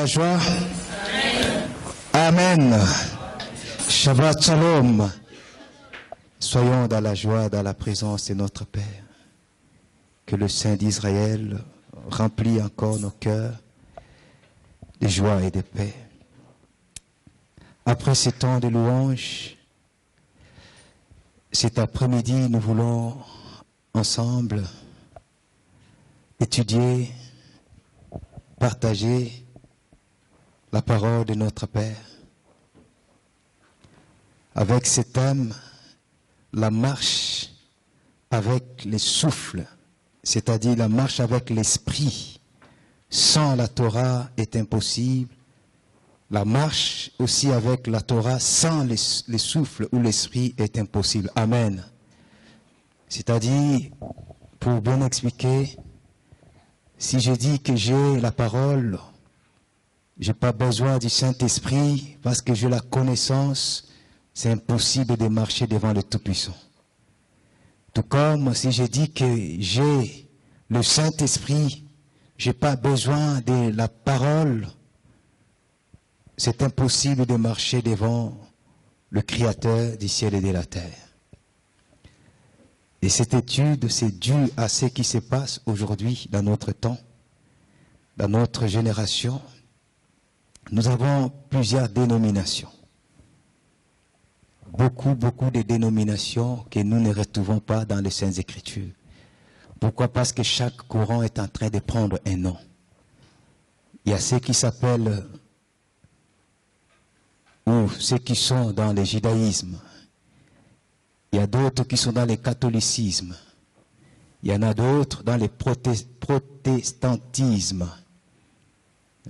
la joie? Amen. Amen. Shabbat Shalom. Soyons dans la joie, dans la présence de notre Père. Que le Saint d'Israël remplit encore nos cœurs de joie et de paix. Après ces temps de louange, cet après-midi, nous voulons ensemble étudier, partager la parole de notre Père. Avec ce thème, la marche avec le souffle, c'est-à-dire la marche avec l'esprit. Sans la Torah est impossible. La marche aussi avec la Torah sans le souffle ou l'esprit est impossible. Amen. C'est-à-dire, pour bien expliquer, si je dis que j'ai la parole, je n'ai pas besoin du Saint-Esprit parce que j'ai la connaissance, c'est impossible de marcher devant le Tout-Puissant. Tout comme si je dis que j'ai le Saint-Esprit, je n'ai pas besoin de la parole, c'est impossible de marcher devant le Créateur du ciel et de la terre. Et cette étude, c'est dû à ce qui se passe aujourd'hui dans notre temps, dans notre génération. Nous avons plusieurs dénominations. Beaucoup de dénominations que nous ne retrouvons pas dans les Saintes Écritures. Pourquoi? Parce que chaque courant est en train de prendre un nom. Il y a ceux qui s'appellent, ou ceux qui sont dans le judaïsme. Il y a d'autres qui sont dans le catholicisme. Il y en a d'autres dans le protestantisme.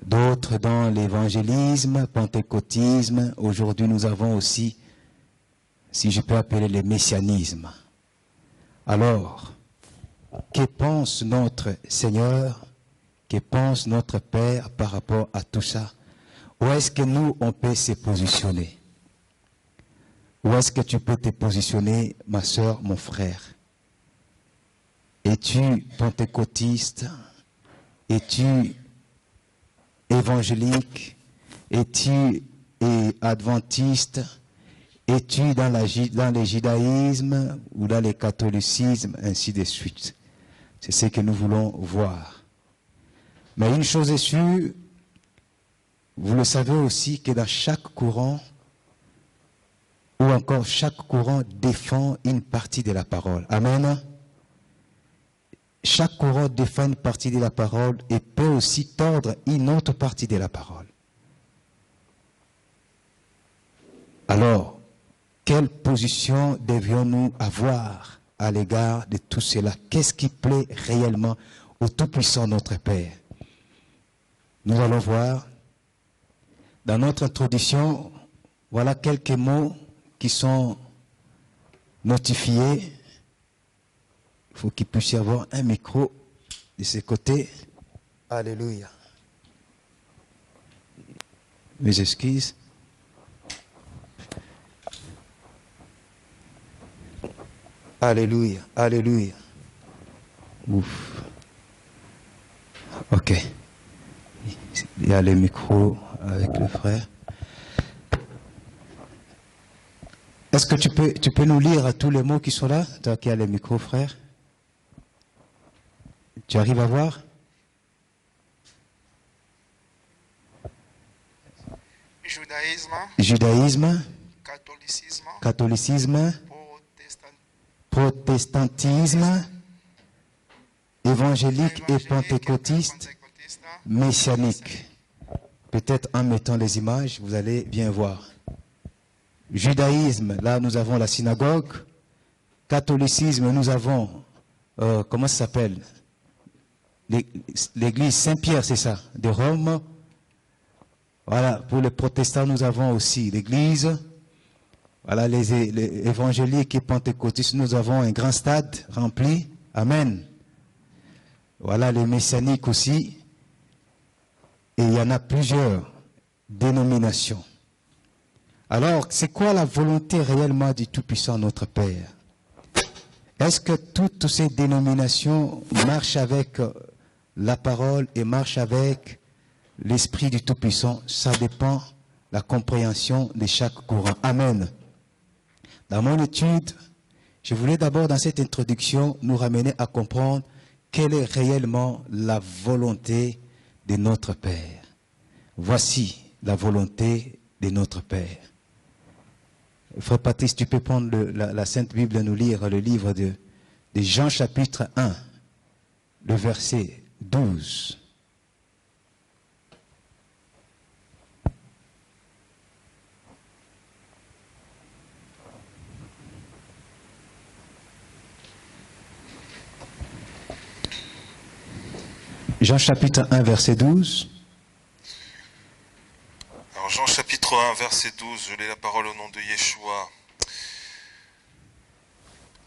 D'autres dans l'évangélisme, pentecôtisme. Aujourd'hui, nous avons aussi, si je peux appeler, le messianisme. Alors, que pense notre Seigneur, que pense notre Père par rapport à tout ça? Où est-ce que nous, on peut se positionner? Où est-ce que tu peux te positionner, ma soeur, mon frère? Es-tu pentecôtiste? Es-tu évangélique? Es-tu adventiste? Es-tu dans le judaïsme ou dans le catholicisme, ainsi de suite? C'est ce que nous voulons voir. Mais une chose est sûre, vous le savez aussi que dans chaque courant, ou encore chaque courant défend une partie de la parole. Amen. Chaque courant défend une partie de la parole et peut aussi tordre une autre partie de la parole. Alors, quelle position devions-nous avoir à l'égard de tout cela? Qu'est-ce qui plaît réellement au Tout-Puissant notre Père? Nous allons voir, dans notre introduction, voilà quelques mots qui sont notifiés. Il faut qu'il puisse y avoir un micro de ce côté. Alléluia. Mes excuses. Alléluia, alléluia. Ouf. Ok. Il y a le micro avec le frère. Est-ce que tu peux nous lire tous les mots qui sont là? Toi qui as le micro, frère. Tu arrives à voir? Judaïsme. Catholicisme. Protestantisme. Évangélique et pentecôtiste. Messianique. Peut-être en mettant les images, vous allez bien voir. Judaïsme, là nous avons la synagogue. Catholicisme, nous avons, comment ça s'appelle? L'église Saint-Pierre, c'est ça, de Rome. Voilà, pour les protestants, nous avons aussi l'église. Voilà, les évangéliques et pentecôtistes, nous avons un grand stade rempli. Amen. Voilà, les messianiques aussi. Et il y en a plusieurs dénominations. Alors, c'est quoi la volonté réellement du Tout-Puissant, notre Père? Est-ce que toutes ces dénominations marchent avec la parole et marchent avec l'Esprit du Tout-Puissant, ça dépend de la compréhension de chaque courant. Amen. Dans mon étude, je voulais d'abord, dans cette introduction, nous ramener à comprendre quelle est réellement la volonté de notre Père. Voici la volonté de notre Père. Frère Patrice, tu peux prendre la Sainte Bible et nous lire le livre de Jean chapitre 1, le verset 12. Jean chapitre 1, verset 12. Alors Jean chapitre 1, verset 12, je lis la parole au nom de Yeshua.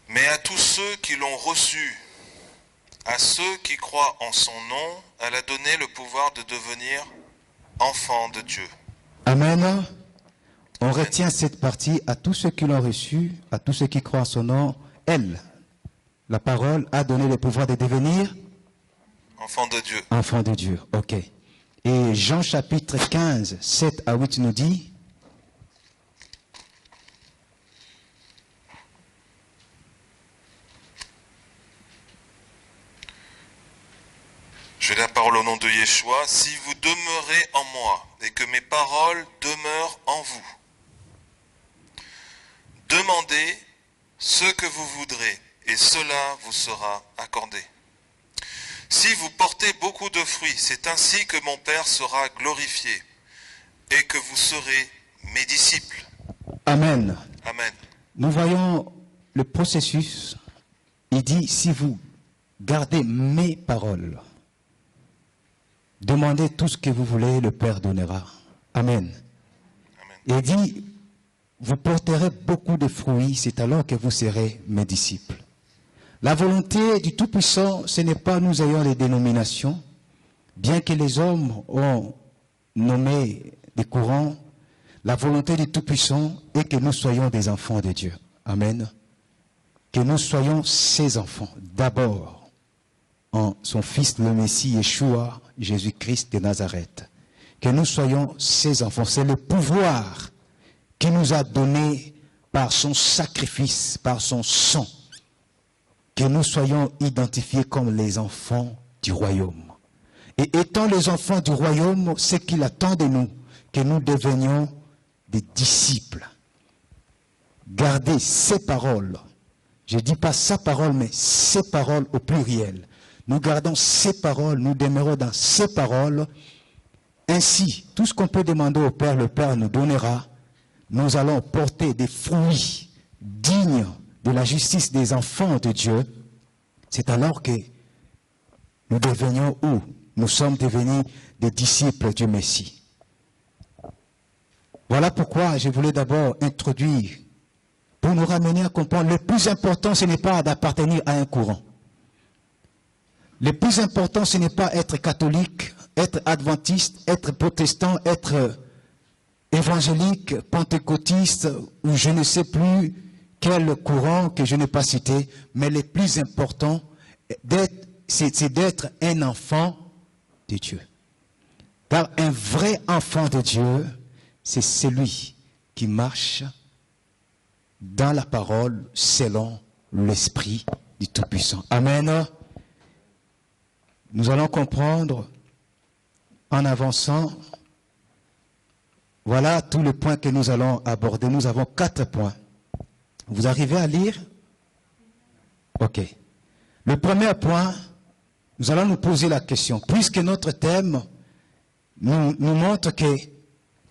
Mais à tous ceux qui l'ont reçu, à ceux qui croient en son nom, elle a donné le pouvoir de devenir enfants de Dieu. Amen. On retient cette partie, à tous ceux qui l'ont reçu, à tous ceux qui croient en son nom, elle, la parole, a donné le pouvoir de devenir enfants de Dieu. Enfants de Dieu, ok. Et Jean chapitre 15, 7 à 8 nous dit, je lis la parole au nom de Yeshua. Si vous demeurez en moi et que mes paroles demeurent en vous, demandez ce que vous voudrez et cela vous sera accordé. Si vous portez beaucoup de fruits, c'est ainsi que mon Père sera glorifié et que vous serez mes disciples. Amen. Amen. Nous voyons le processus. Il dit, si vous gardez mes paroles, demandez tout ce que vous voulez, le Père donnera. Amen. Amen. Et il dit, vous porterez beaucoup de fruits, c'est alors que vous serez mes disciples. La volonté du Tout-Puissant, ce n'est pas nous ayons les dénominations, bien que les hommes ont nommé des courants, la volonté du Tout-Puissant est que nous soyons des enfants de Dieu. Amen. Que nous soyons ses enfants, d'abord, en son Fils, le Messie, Yeshua, Jésus-Christ de Nazareth. Que nous soyons ses enfants. C'est le pouvoir qu'il nous a donné par son sacrifice, par son sang. Que nous soyons identifiés comme les enfants du royaume. Et étant les enfants du royaume, ce qu'il attend de nous, que nous devenions des disciples. Gardez ses paroles. Je ne dis pas sa parole, mais ses paroles au pluriel. Nous gardons ses paroles, nous demeurons dans ses paroles. Ainsi, tout ce qu'on peut demander au Père, le Père nous donnera. Nous allons porter des fruits dignes de la justice des enfants de Dieu. C'est alors que nous devenions où? Nous sommes devenus des disciples du Messie. Voilà pourquoi je voulais d'abord introduire, pour nous ramener à comprendre, le plus important, ce n'est pas d'appartenir à un courant. Le plus important, ce n'est pas être catholique, être adventiste, être protestant, être évangélique, pentecôtiste, ou je ne sais plus quel courant que je n'ai pas cité, mais le plus important, c'est d'être un enfant de Dieu. Car un vrai enfant de Dieu, c'est celui qui marche dans la parole selon l'Esprit du Tout-Puissant. Amen. Nous allons comprendre en avançant. Voilà tous les points que nous allons aborder. Nous avons 4 points. Vous arrivez à lire? Ok. Le premier point, nous allons nous poser la question. Puisque notre thème nous montre que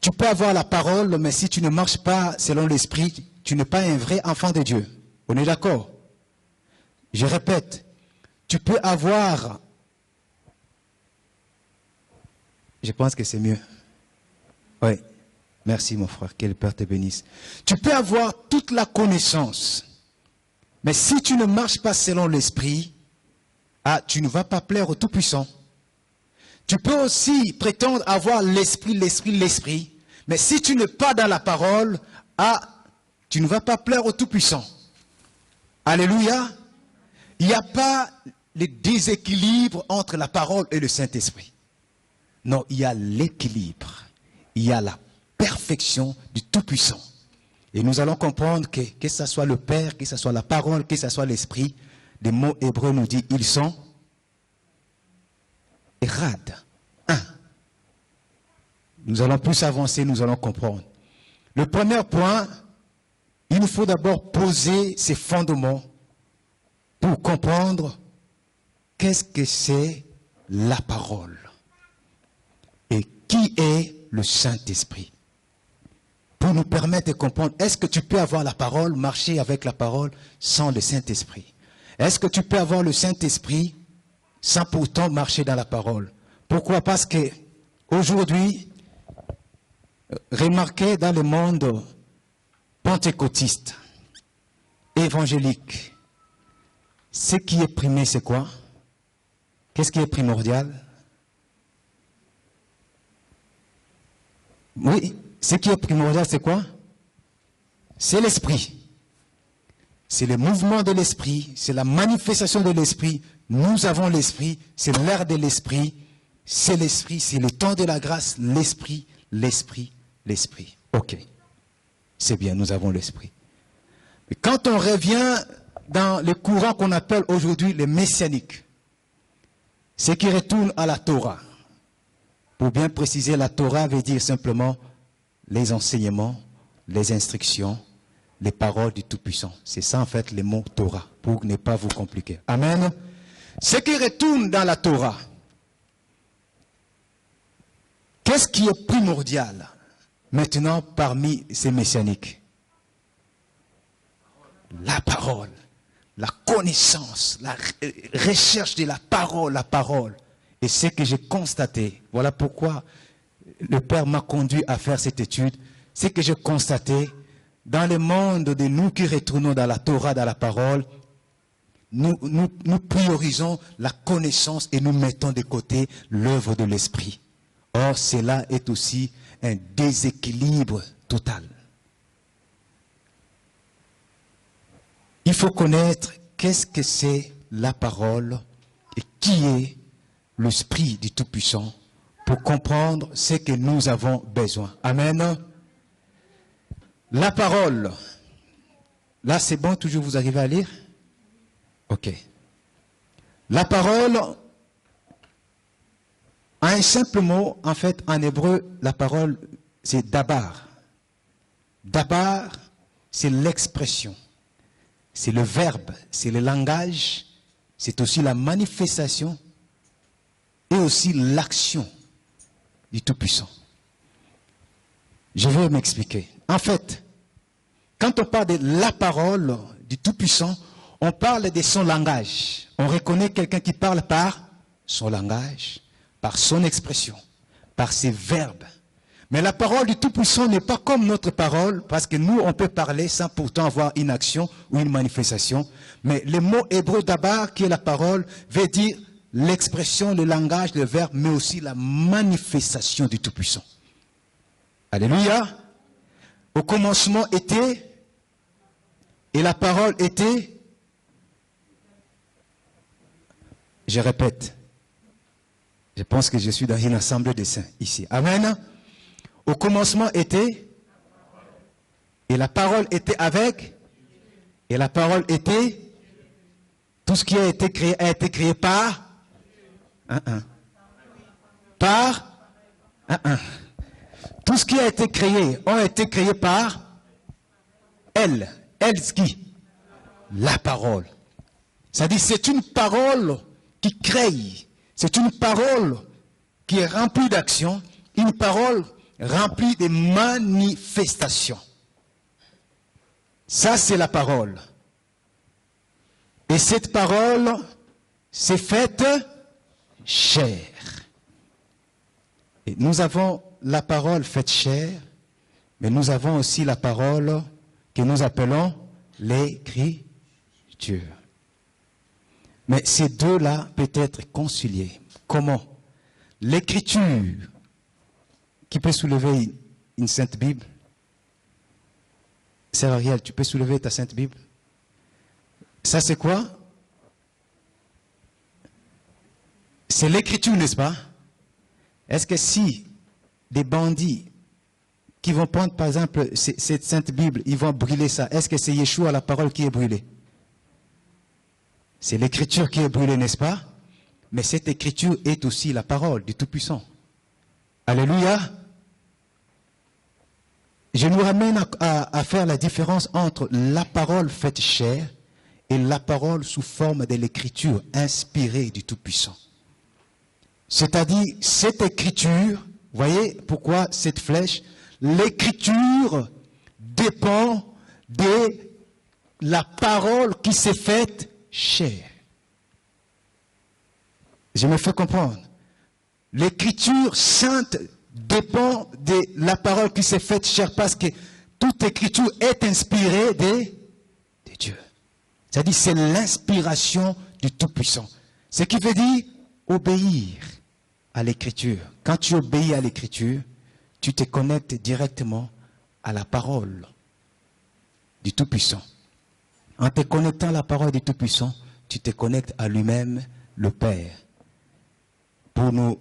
tu peux avoir la parole, mais si tu ne marches pas selon l'Esprit, tu n'es pas un vrai enfant de Dieu. On est d'accord? Je répète, tu peux avoir... Je pense que c'est mieux. Oui. Merci mon frère, que le Père te bénisse. Tu peux avoir toute la connaissance, mais si tu ne marches pas selon l'Esprit, tu ne vas pas plaire au Tout-Puissant. Tu peux aussi prétendre avoir l'Esprit, mais si tu n'es pas dans la parole, tu ne vas pas plaire au Tout-Puissant. Alléluia. Il n'y a pas le déséquilibre entre la parole et le Saint-Esprit. Non, il y a l'équilibre. Il y a la perfection du Tout-Puissant. Et nous allons comprendre que ce soit le Père, que ce soit la parole, que ce soit l'Esprit, les mots hébreux nous disent, ils sont érades. Un. Nous allons plus avancer, nous allons comprendre. Le premier point, il nous faut d'abord poser ces fondements pour comprendre qu'est-ce que c'est la parole et qui est le Saint-Esprit. Pour nous permettre de comprendre, est-ce que tu peux avoir la parole, marcher avec la parole sans le Saint-Esprit? Est-ce que tu peux avoir le Saint-Esprit sans pourtant marcher dans la parole? Pourquoi? Parce que aujourd'hui, remarquez dans le monde pentecôtiste, évangélique, ce qui est primé, c'est quoi? Qu'est-ce qui est primordial? Oui, ce qui est primordial, c'est quoi? C'est l'esprit. C'est le mouvement de l'esprit, c'est la manifestation de l'esprit. Nous avons l'esprit, c'est l'air de l'esprit, c'est le temps de la grâce, l'esprit, l'esprit, l'esprit. Ok, c'est bien, nous avons l'esprit. Quand on revient dans le courant qu'on appelle aujourd'hui les messianiques, ce qui retourne à la Torah. Pour bien préciser, la Torah veut dire simplement les enseignements, les instructions, les paroles du Tout-Puissant. C'est ça en fait les mots Torah, pour ne pas vous compliquer. Amen. Ce qui retourne dans la Torah, qu'est-ce qui est primordial maintenant parmi ces messianiques? La parole, la connaissance, la recherche de la parole. Et ce que j'ai constaté, voilà pourquoi le Père m'a conduit à faire cette étude, c'est que j'ai constaté, dans le monde de nous qui retournons dans la Torah, dans la parole, nous priorisons la connaissance et nous mettons de côté l'œuvre de l'Esprit. Or, cela est aussi un déséquilibre total. Il faut connaître qu'est-ce que c'est la parole et qui est l'Esprit du Tout-Puissant pour comprendre ce que nous avons besoin. Amen. La parole. Là, c'est bon, toujours vous arrivez à lire? Ok. La parole a un simple mot, en fait, en hébreu, la parole, c'est dabar. Dabar, c'est l'expression. C'est le verbe, c'est le langage, c'est aussi la manifestation et aussi l'action du Tout-Puissant. Je vais m'expliquer. En fait, quand on parle de la parole du Tout-Puissant, on parle de son langage. On reconnaît quelqu'un qui parle par son langage, par son expression, par ses verbes. Mais la parole du Tout-Puissant n'est pas comme notre parole, parce que nous, on peut parler sans pourtant avoir une action ou une manifestation. Mais le mot hébreu d'abord, qui est la parole, veut dire l'expression, le langage, le verbe, mais aussi la manifestation du Tout-Puissant. Alléluia. Au commencement était, et la parole était, je répète, je pense que je suis dans une assemblée de saints ici. Amen. Au commencement était, et la parole était avec, et la parole était, tout ce qui a été créé par, par, tout ce qui a été créé par elle. Elle qui? La parole. C'est-à-dire, c'est une parole qui crée. C'est une parole qui est remplie d'action, une parole remplie de manifestations. Ça, c'est la parole. Et cette parole s'est faite chair. Et nous avons la parole faite chair, mais nous avons aussi la parole que nous appelons l'écriture. Mais ces deux-là peuvent être conciliés. Comment? L'écriture, qui peut soulever une sainte Bible? Sœur Ariel, tu peux soulever ta sainte Bible? Ça, c'est quoi? C'est l'écriture, n'est-ce pas? Est-ce que si des bandits qui vont prendre, par exemple, cette Sainte Bible, ils vont brûler ça, est-ce que c'est Yeshua, la parole, qui est brûlée? C'est l'écriture qui est brûlée, n'est-ce pas? Mais cette écriture est aussi la parole du Tout-Puissant. Alléluia. Je nous ramène à faire la différence entre la parole faite chair et la parole sous forme de l'écriture inspirée du Tout-Puissant. C'est-à-dire, cette écriture, voyez pourquoi cette flèche, l'écriture dépend de la parole qui s'est faite chair. Je me fais comprendre. L'écriture sainte dépend de la parole qui s'est faite chair parce que toute écriture est inspirée de Dieu. C'est-à-dire c'est l'inspiration du Tout-Puissant. Ce qui veut dire obéir à l'écriture. Quand tu obéis à l'écriture, tu te connectes directement à la parole du Tout-Puissant. En te connectant à la parole du Tout-Puissant, tu te connectes à lui-même, le Père. Pour nous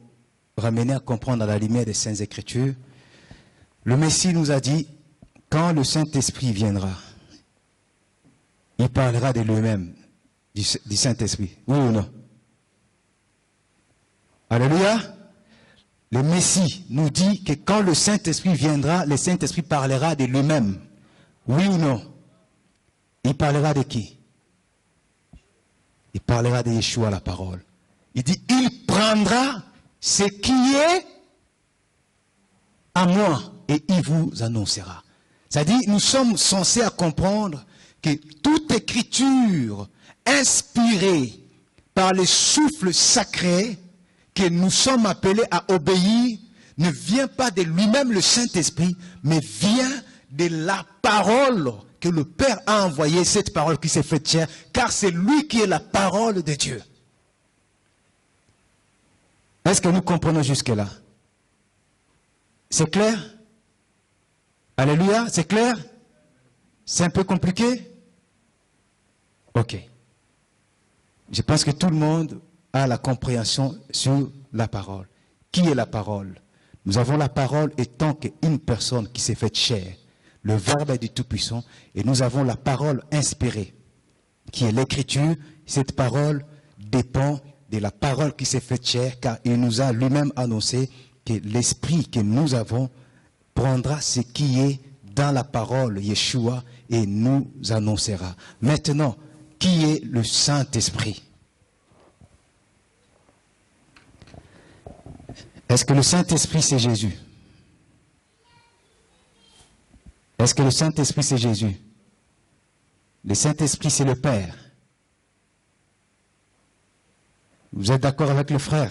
ramener à comprendre à la lumière des Saintes Écritures, le Messie nous a dit, quand le Saint-Esprit viendra, il parlera de lui-même, du Saint-Esprit. Oui ou non? Alléluia. Le Messie nous dit que quand le Saint-Esprit viendra, le Saint-Esprit parlera de lui-même. Oui ou non? Il parlera de qui? Il parlera de Yeshua, la parole. Il dit, il prendra ce qui est à moi et il vous annoncera. C'est-à-dire, nous sommes censés à comprendre que toute écriture inspirée par le souffle sacré que nous sommes appelés à obéir ne vient pas de lui-même le Saint-Esprit, mais vient de la parole que le Père a envoyée, cette parole qui s'est faite chair, car c'est lui qui est la parole de Dieu. Est-ce que nous comprenons jusque-là? C'est clair? Alléluia, c'est clair? C'est un peu compliqué? Ok. Je pense que tout le monde a la compréhension sur la parole. Qui est la parole? Nous avons la parole étant qu'une personne qui s'est faite chair. Le Verbe est du Tout-Puissant. Et nous avons la parole inspirée, qui est l'écriture. Cette parole dépend de la parole qui s'est faite chair, car il nous a lui-même annoncé que l'esprit que nous avons prendra ce qui est dans la parole Yeshua et nous annoncera. Maintenant, qui est le Saint-Esprit? Est-ce que le Saint-Esprit c'est Jésus? Est-ce que le Saint-Esprit c'est Jésus? Le Saint-Esprit c'est le Père. Vous êtes d'accord avec le frère?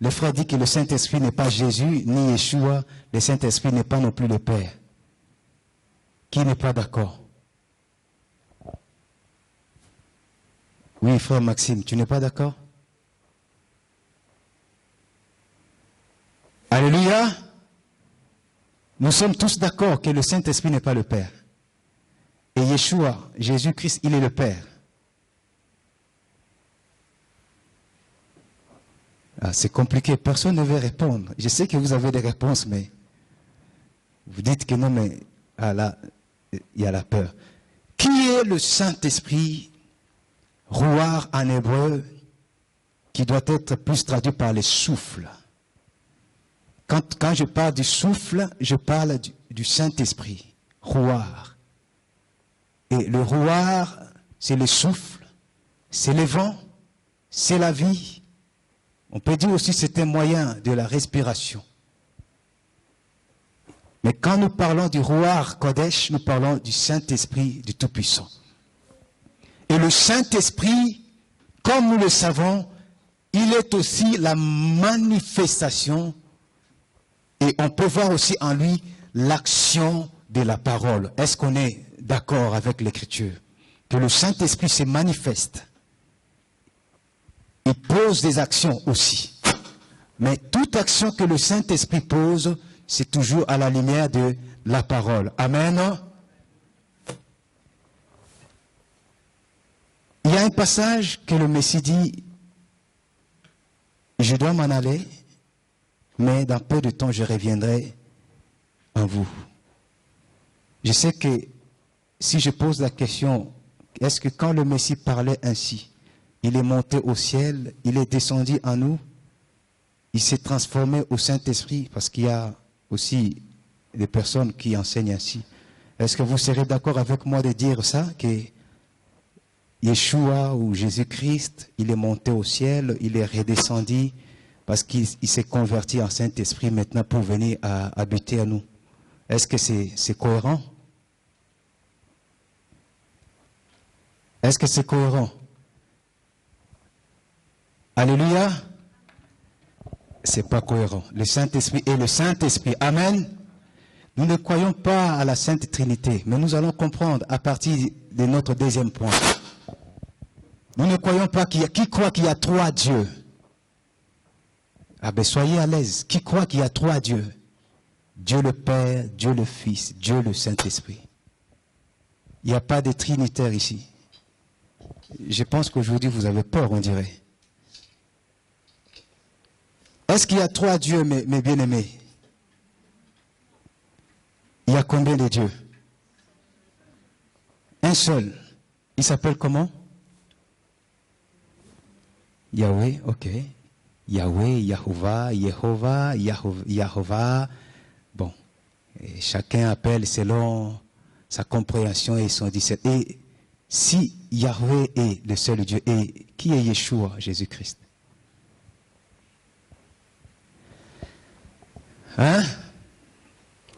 Le frère dit que le Saint-Esprit n'est pas Jésus, ni Yeshua. Le Saint-Esprit n'est pas non plus le Père. Qui n'est pas d'accord? Oui, frère Maxime, tu n'es pas d'accord? Alléluia. Nous sommes tous d'accord que le Saint-Esprit n'est pas le Père. Et Yeshua, Jésus-Christ, il est le Père. Ah, c'est compliqué, personne ne veut répondre. Je sais que vous avez des réponses, mais vous dites que non, mais ah là, il y a la peur. Qui est le Saint-Esprit, Ruach en hébreu, qui doit être plus traduit par les souffles? Quand je parle du souffle, je parle du Saint-Esprit, Ruach. Et le Ruach, c'est le souffle, c'est le vent, c'est la vie. On peut dire aussi que c'est un moyen de la respiration. Mais quand nous parlons du Ruach Kodesh, nous parlons du Saint-Esprit du Tout-Puissant. Et le Saint-Esprit, comme nous le savons, il est aussi la manifestation, et on peut voir aussi en lui l'action de la parole. Est-ce qu'on est d'accord avec l'Écriture? Que le Saint-Esprit se manifeste. Il pose des actions aussi. Mais toute action que le Saint-Esprit pose, c'est toujours à la lumière de la parole. Amen. Il y a un passage que le Messie dit, je dois m'en aller, mais dans peu de temps, je reviendrai en vous. Je sais que si je pose la question, est-ce que quand le Messie parlait ainsi, il est monté au ciel, il est descendu en nous, il s'est transformé au Saint-Esprit, parce qu'il y a aussi des personnes qui enseignent ainsi. Est-ce que vous serez d'accord avec moi de dire ça, que Yeshua ou Jésus-Christ, il est monté au ciel, il est redescendu, parce qu'il s'est converti en Saint-Esprit maintenant pour venir habiter à nous? Est-ce que c'est cohérent? Est-ce que c'est cohérent? Alléluia. C'est pas cohérent. Le Saint-Esprit est le Saint-Esprit. Amen. Nous ne croyons pas à la Sainte Trinité, mais nous allons comprendre à partir de notre deuxième point. Nous ne croyons pas qui croit qu'il y a trois dieux? Ah ben soyez à l'aise. Qui croit qu'il y a trois dieux? Dieu le Père, Dieu le Fils, Dieu le Saint-Esprit. Il n'y a pas de trinitaire ici. Je pense qu'aujourd'hui vous avez peur, on dirait. Est-ce qu'il y a trois dieux, mes bien-aimés? Il y a combien de dieux? Un seul. Il s'appelle comment? Yahweh, ok. Yahweh, Yahovah, Yehovah, Yahovah. Bon. Et chacun appelle selon sa compréhension et son 17. Et si Yahweh est le seul Dieu, et qui est Yeshua, Jésus-Christ? Hein?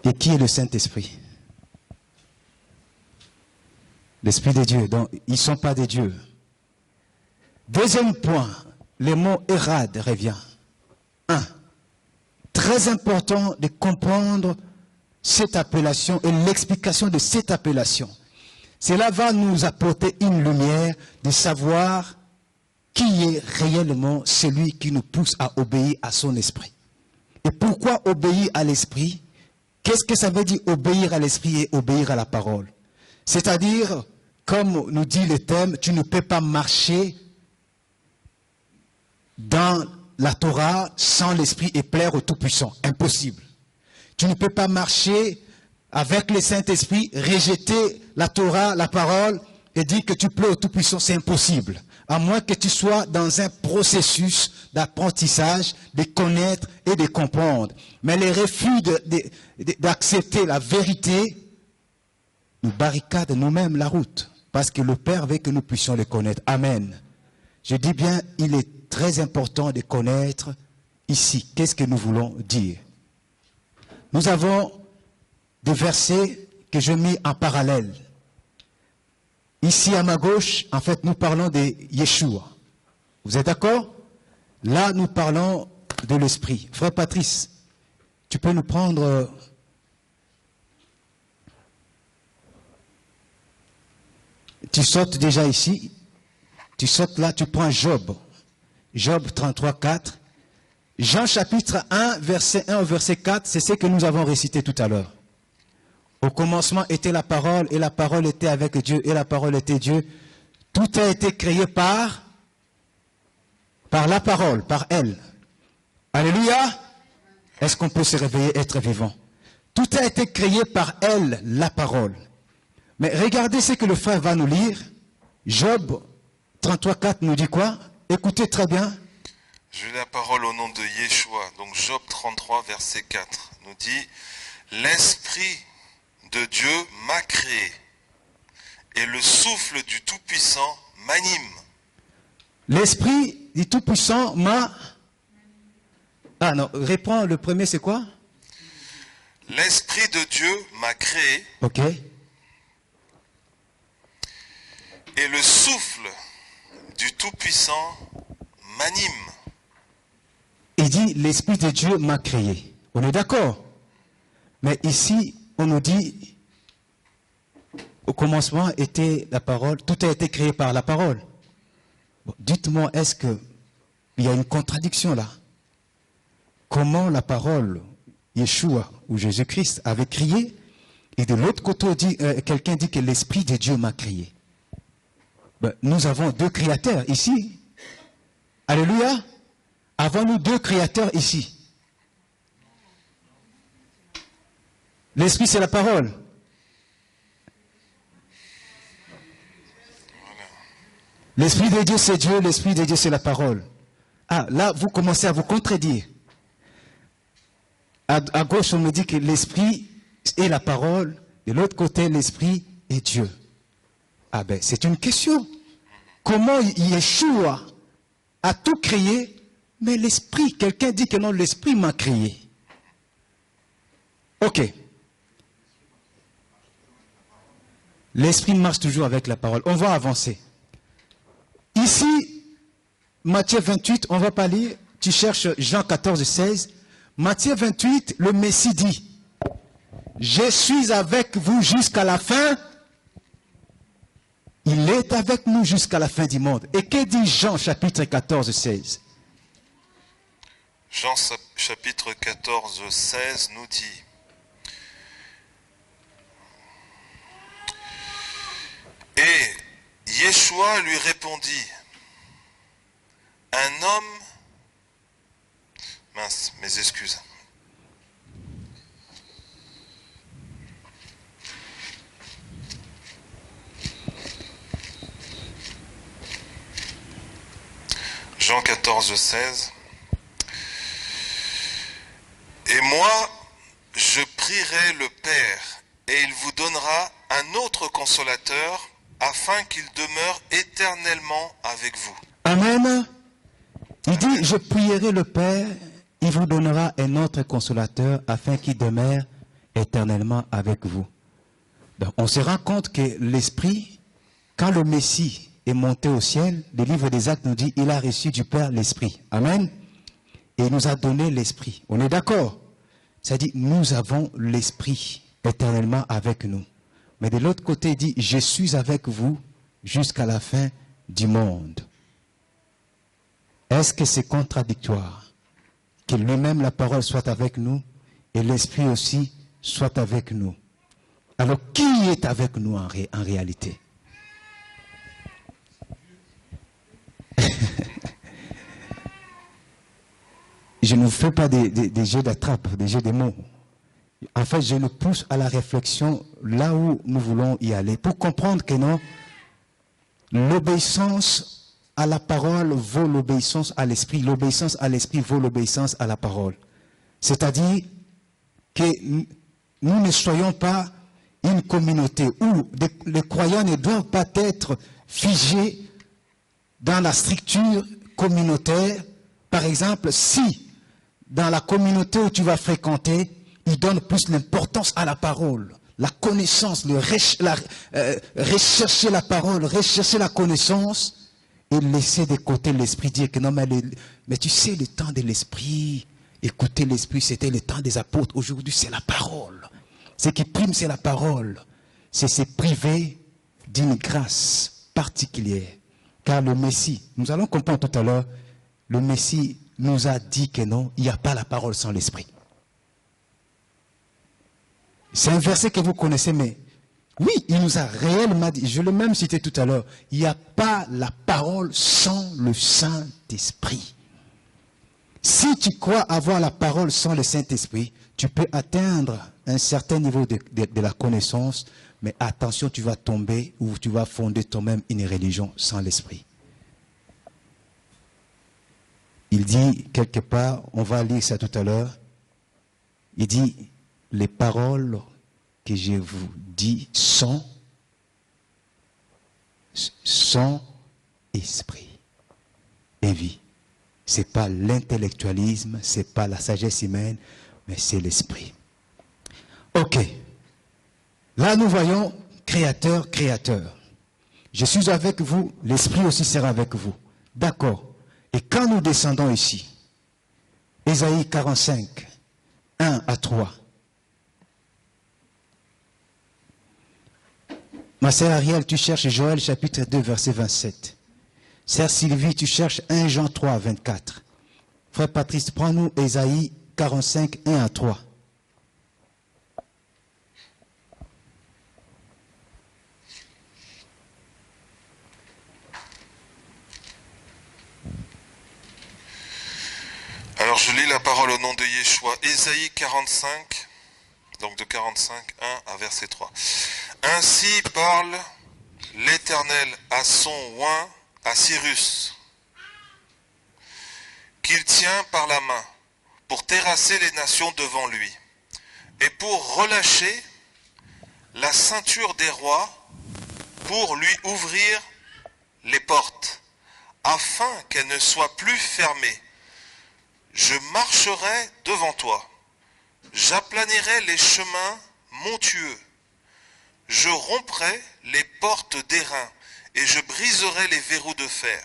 Et qui est le Saint-Esprit? L'Esprit de Dieu. Donc, ils ne sont pas des dieux. Deuxième point, le mot Erad revient. Très important de comprendre cette appellation et l'explication de cette appellation. Cela va nous apporter une lumière de savoir qui est réellement celui qui nous pousse à obéir à son esprit. Et pourquoi obéir à l'esprit? Qu'est-ce que ça veut dire obéir à l'esprit et obéir à la parole? C'est-à-dire, comme nous dit le thème, tu ne peux pas marcher dans la Torah sans l'esprit et plaire au Tout-Puissant. Impossible. Tu ne peux pas marcher avec le Saint-Esprit, rejeter la Torah, la parole, et dire que tu plais au Tout-Puissant. C'est impossible. À moins que tu sois dans un processus d'apprentissage, de connaître et de comprendre. Mais les refus d'accepter la vérité nous barricadent nous-mêmes la route. Parce que le Père veut que nous puissions le connaître. Amen. Je dis bien, il est très important de connaître ici. Qu'est-ce que nous voulons dire? Nous avons des versets que je mets en parallèle. Ici à ma gauche, en fait, nous parlons de Yeshua. Vous êtes d'accord? Là, nous parlons de l'Esprit. Frère Patrice, tu peux nous prendre... Tu sautes déjà ici. Tu sautes là, tu prends Job. Job 33, 4. Jean chapitre 1, verset 1 au verset 4, c'est ce que nous avons récité tout à l'heure. Au commencement était la parole, et la parole était avec Dieu, et la parole était Dieu. Tout a été créé par la parole, par elle. Alléluia! Est-ce qu'on peut se réveiller, être vivant? Tout a été créé par elle, la parole. Mais regardez ce que le frère va nous lire. Job 33, 4 nous dit quoi? Écoutez très bien. Je lis la parole au nom de Yeshua. Donc Job 33, verset 4 nous dit « L'Esprit de Dieu m'a créé, et le souffle du Tout-Puissant m'anime. » L'Esprit du Tout-Puissant m'a... Ah non, réponds, le premier c'est quoi? L'Esprit de Dieu m'a créé, ok, et le souffle du Tout-Puissant m'anime. Il dit, l'Esprit de Dieu m'a créé. On est d'accord? Mais ici, on nous dit, au commencement était la parole, tout a été créé par la parole. Bon, dites-moi, est-ce qu'il y a une contradiction là? Comment la parole, Yeshua ou Jésus-Christ avait créé, et de l'autre côté, quelqu'un dit que l'Esprit de Dieu m'a créé. Ben, nous avons deux créateurs ici. Alléluia. Avons-nous deux créateurs ici? L'esprit, c'est la parole. L'esprit de Dieu, c'est Dieu. L'esprit de Dieu, c'est la parole. Ah, là, vous commencez à vous contredire. À gauche, on me dit que l'esprit est la parole. De l'autre côté, l'esprit est Dieu. Ah ben, c'est une question. Comment Yeshua a tout créé, mais l'esprit, quelqu'un dit que non, l'esprit m'a créé. Ok. L'esprit marche toujours avec la parole. On va avancer. Ici, Matthieu 28, on va pas lire. Tu cherches Jean 14, 16. Matthieu 28, le Messie dit, je suis avec vous jusqu'à la fin. Il est avec nous jusqu'à la fin du monde. Et que dit Jean chapitre 14, 16? Jean chapitre 14, 16 nous dit, et Yeshua lui répondit, un homme, mince, mes excuses. Jean 14, 16. Et moi, je prierai le Père, et il vous donnera un autre consolateur, afin qu'il demeure éternellement avec vous. Amen. Il dit, je prierai le Père, il vous donnera un autre consolateur, afin qu'il demeure éternellement avec vous. Donc, on se rend compte que l'Esprit, quand le Messie est monté au ciel, le livre des Actes nous dit, il a reçu du Père l'Esprit. Amen. Et il nous a donné l'Esprit. On est d'accord? C'est-à-dire, nous avons l'Esprit éternellement avec nous. Mais de l'autre côté, il dit, je suis avec vous jusqu'à la fin du monde. Est-ce que c'est contradictoire que lui-même, la parole, soit avec nous et l'Esprit aussi soit avec nous? Alors, qui est avec nous en réalité? Je ne fais pas des jeux d'attrape, des jeux de mots. En fait, je nous pousse à la réflexion là où nous voulons y aller. Pour comprendre que non, l'obéissance à la parole vaut l'obéissance à l'esprit. L'obéissance à l'esprit vaut l'obéissance à la parole. C'est-à-dire que nous ne soyons pas une communauté où les croyants ne doivent pas être figés dans la structure communautaire. Par exemple, si dans la communauté où tu vas fréquenter, ils donnent plus l'importance à la parole, la connaissance, rechercher la parole, rechercher la connaissance et laisser de côté l'esprit, dire que non, mais tu sais, le temps de l'esprit, écouter l'esprit, c'était le temps des apôtres. Aujourd'hui, c'est la parole. Ce qui prime, c'est la parole. C'est se priver d'une grâce particulière. Car le Messie, nous allons comprendre tout à l'heure, le Messie nous a dit que non, il n'y a pas la parole sans l'esprit. C'est un verset que vous connaissez, mais oui, il nous a réellement dit, je l'ai même cité tout à l'heure, il n'y a pas la parole sans le Saint-Esprit. Si tu crois avoir la parole sans le Saint-Esprit, tu peux atteindre un certain niveau de la connaissance, mais attention, tu vas tomber ou tu vas fonder toi-même une religion sans l'Esprit. Il dit quelque part, on va lire ça tout à l'heure, il dit, les paroles que je vous dis sont esprit et vie. Ce n'est pas l'intellectualisme, ce n'est pas la sagesse humaine, mais c'est l'esprit. Ok. Là, nous voyons créateur, créateur. Je suis avec vous, l'esprit aussi sera avec vous. D'accord. Et quand nous descendons ici, Ésaïe 45, 1 à 3. Ma sœur Ariel, tu cherches Joël chapitre 2, verset 27. Sœur Sylvie, tu cherches 1 Jean 3, 24. Frère Patrice, prends-nous Ésaïe 45, 1 à 3. Alors je lis la parole au nom de Yeshua. Ésaïe 45, donc de 45, 1 à verset 3. Ainsi parle l'Éternel à son oint, à Cyrus, qu'il tient par la main pour terrasser les nations devant lui, et pour relâcher la ceinture des rois, pour lui ouvrir les portes, afin qu'elles ne soient plus fermées. Je marcherai devant toi, j'aplanirai les chemins montueux, je romprai les portes d'airain et je briserai les verrous de fer.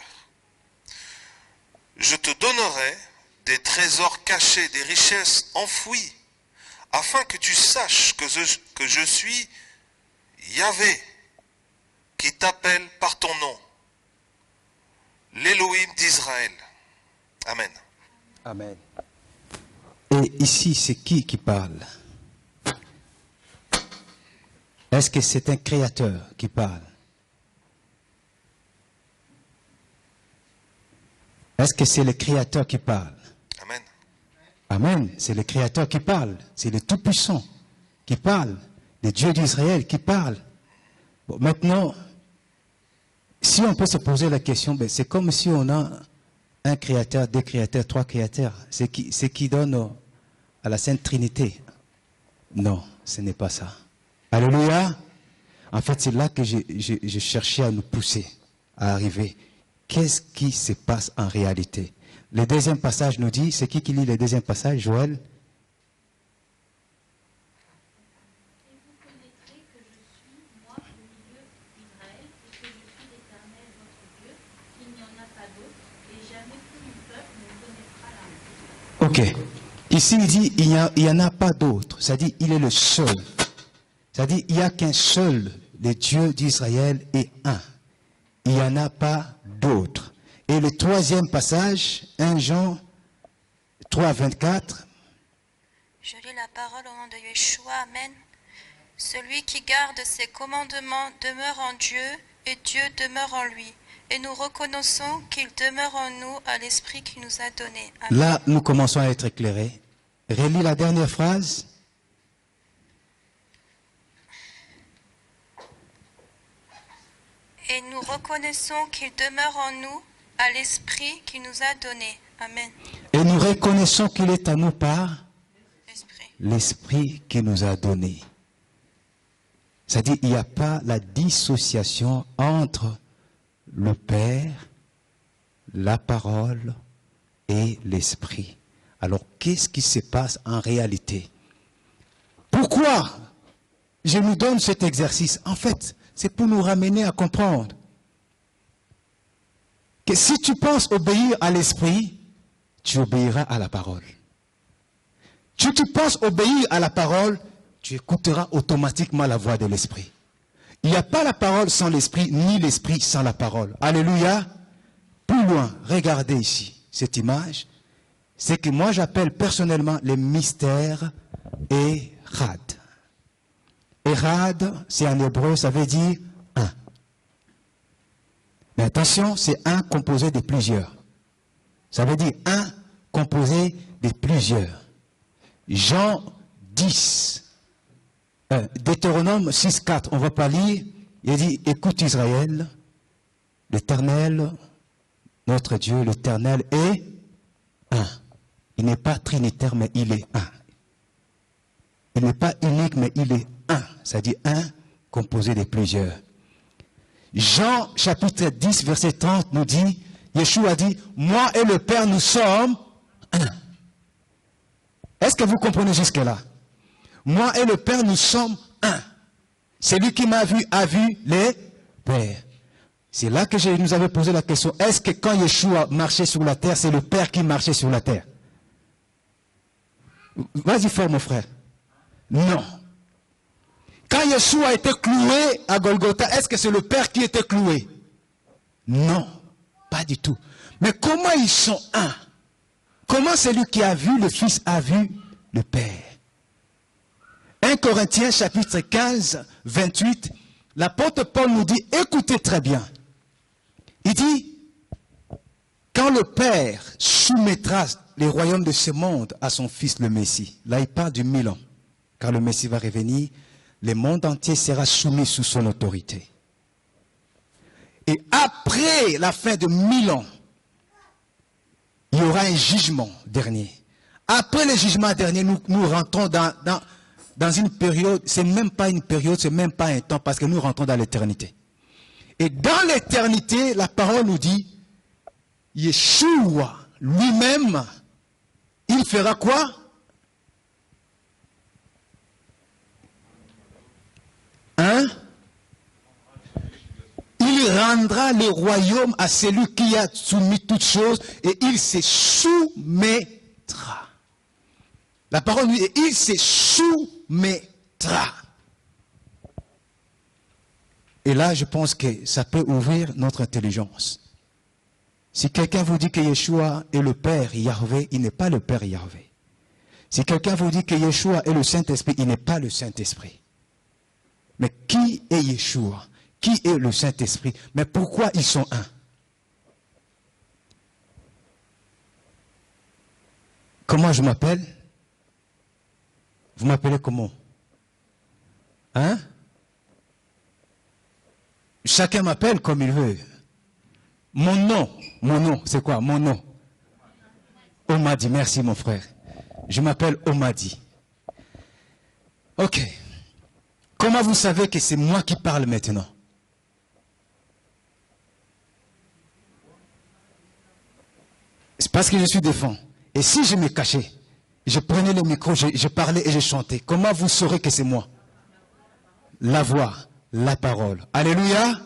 Je te donnerai des trésors cachés, des richesses enfouies, afin que tu saches que je suis Yahvé, qui t'appelle par ton nom, l'Élohim d'Israël. Amen. Amen. Et ici, c'est qui parle? Est-ce que c'est un créateur qui parle? Est-ce que c'est le créateur qui parle? Amen. Amen. C'est le créateur qui parle. C'est le Tout-Puissant qui parle. Le Dieu d'Israël qui parle. Bon, maintenant, si on peut se poser la question, ben, c'est comme si on a un créateur, deux créateurs, trois créateurs. C'est qui donne à la Sainte Trinité. Non, ce n'est pas ça. Alléluia. En fait, c'est là que je cherchais à nous pousser, à arriver. Qu'est-ce qui se passe en réalité? Le deuxième passage nous dit, c'est qui lit le deuxième passage, Joël? Ok. Ici, il dit, il n'y en a pas d'autre. C'est-à-dire, il est le seul. C'est-à-dire, il n'y a qu'un seul. Le Dieu d'Israël est un. Il n'y en a pas d'autre. Et le troisième passage, 1 Jean 3, 24. Je lis la parole au nom de Yeshua. Amen. Celui qui garde ses commandements demeure en Dieu et Dieu demeure en lui. Et nous reconnaissons qu'il demeure en nous à l'Esprit qu'il nous a donné. Amen. Là, nous commençons à être éclairés. Relis la dernière phrase. Et nous reconnaissons qu'il demeure en nous à l'Esprit qu'il nous a donné. Amen. Et nous reconnaissons qu'il est à nous par L'Esprit. l'Esprit qu'il nous a donné. C'est-à-dire, il n'y a pas la dissociation entre le Père, la parole et l'Esprit. Alors, qu'est-ce qui se passe en réalité? Pourquoi je nous donne cet exercice? En fait, c'est pour nous ramener à comprendre que si tu penses obéir à l'Esprit, tu obéiras à la parole. Si tu penses obéir à la parole, tu écouteras automatiquement la voix de l'Esprit. Il n'y a pas la parole sans l'Esprit, ni l'Esprit sans la parole. Alléluia. Plus loin, regardez ici, cette image. C'est que moi j'appelle personnellement les mystères Erad. Erad, c'est en hébreu, ça veut dire un. Mais attention, c'est un composé de plusieurs. Ça veut dire un composé de plusieurs. Jean 10. Deutéronome 6, 4, on ne va pas lire. Il dit, écoute Israël, l'Éternel, notre Dieu, l'Éternel est un. Il n'est pas trinitaire, mais il est un. Il n'est pas unique, mais il est un. C'est-à-dire un composé de plusieurs. Jean chapitre 10, verset 30 nous dit, Yeshua dit, moi et le Père, nous sommes un. Est-ce que vous comprenez jusque-là? Moi et le Père, nous sommes un. Celui qui m'a vu a vu les Pères. C'est là que je nous avais posé la question. Est-ce que quand Yeshua marchait sur la terre, c'est le Père qui marchait sur la terre? Vas-y fort, mon frère. Non. Quand Yeshua était cloué à Golgotha, est-ce que c'est le Père qui était cloué? Non, pas du tout. Mais comment ils sont un? Comment celui qui a vu le Fils a vu le Père? 1 Corinthiens chapitre 15, 28, l'apôtre Paul nous dit, écoutez très bien. Il dit, quand le Père soumettra les royaumes de ce monde à son Fils le Messie, là il parle du 1000 ans. car le Messie va revenir, le monde entier sera soumis sous son autorité. Et après la fin de 1000 ans, il y aura un jugement dernier. Après le jugement dernier, nous rentrons dans une période, c'est même pas une période, c'est même pas un temps, parce que nous rentrons dans l'éternité. Et dans l'éternité, la parole nous dit, Yeshua lui-même, il fera quoi? Hein? Il rendra le royaume à celui qui a soumis toutes choses et il se soumettra. La parole dit, il se soumettra. Et là, je pense que ça peut ouvrir notre intelligence. Si quelqu'un vous dit que Yeshua est le Père Yahvé, il n'est pas le Père Yahvé. Si quelqu'un vous dit que Yeshua est le Saint-Esprit, il n'est pas le Saint-Esprit. Mais qui est Yeshua? Qui est le Saint-Esprit? Mais pourquoi ils sont un? Comment je m'appelle? Vous m'appelez comment? Hein? Chacun m'appelle comme il veut. Mon nom, c'est quoi? Mon nom. Omadi, merci mon frère. Je m'appelle Omadi. Ok. Comment vous savez que c'est moi qui parle maintenant? C'est parce que je suis devant. Et si je me cachais, je prenais le micro, je parlais et je chantais. Comment vous saurez que c'est moi? La voix, la parole. Alléluia.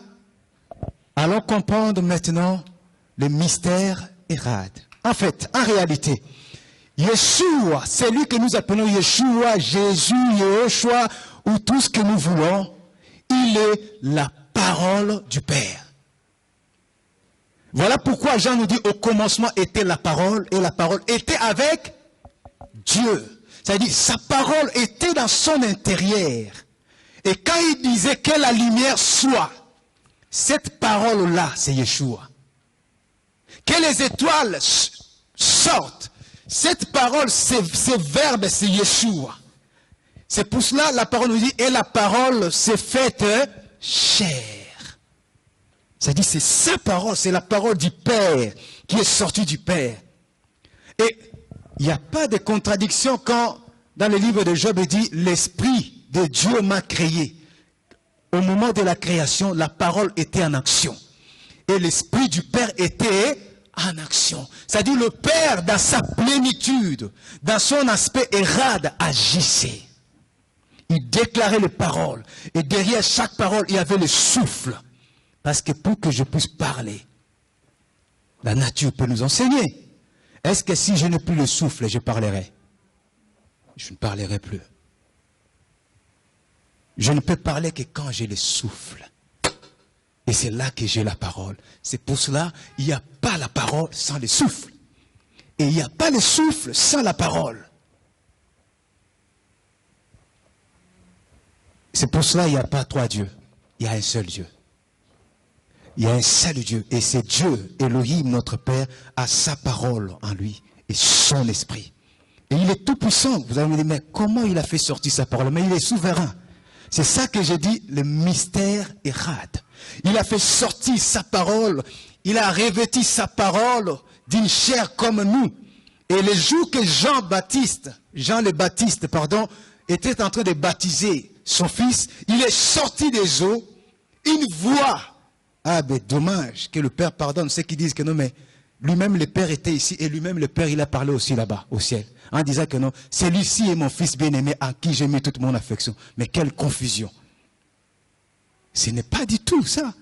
Allons comprendre maintenant le mystère Hérad. En fait, en réalité, Yeshua, c'est lui que nous appelons Yeshua, Jésus, Yehoshua, ou tout ce que nous voulons, il est la parole du Père. Voilà pourquoi Jean nous dit au commencement était la parole et la parole était avec Dieu. C'est-à-dire sa parole était dans son intérieur. Et quand il disait que la lumière soit, cette parole-là, c'est Yeshua. Que les étoiles sortent, cette parole, ce verbe, c'est Yeshua. C'est pour cela la parole nous dit, et la parole s'est faite chair. C'est-à-dire, c'est sa parole, c'est la parole du Père qui est sortie du Père. Et il n'y a pas de contradiction quand, dans le livre de Job, il dit, l'Esprit de Dieu m'a créé. Au moment de la création, la parole était en action. Et l'Esprit du Père était en action. C'est-à-dire, le Père, dans sa plénitude, dans son aspect Hérad, agissait. Il déclarait les paroles. Et derrière chaque parole, il y avait le souffle. Parce que pour que je puisse parler, la nature peut nous enseigner. Est-ce que si je n'ai plus le souffle, je parlerai? Je ne parlerai plus. Je ne peux parler que quand j'ai le souffle. Et c'est là que j'ai la parole. C'est pour cela qu'il n'y a pas la parole sans le souffle. Et il n'y a pas le souffle sans la parole. C'est pour cela qu'il n'y a pas trois dieux. Il y a un seul Dieu. Il y a un seul Dieu. Et c'est Dieu, Elohim, notre Père, a sa parole en lui et son esprit. Et il est tout puissant. Vous allez me dire, mais comment il a fait sortir sa parole? Mais il est souverain. C'est ça que j'ai dit, le mystère Hérad. Il a fait sortir sa parole. Il a revêtu sa parole d'une chair comme nous. Et le jour que Jean le Baptiste, était en train de baptiser son fils, il est sorti des eaux, une voix. Ah, ben dommage que le Père pardonne ceux qui disent que non, mais lui-même le Père était ici et lui-même le Père, il a parlé aussi là-bas, au ciel, en disant que non, celui-ci est mon fils bien-aimé à qui j'ai mis toute mon affection. Mais quelle confusion. Ce n'est pas du tout ça.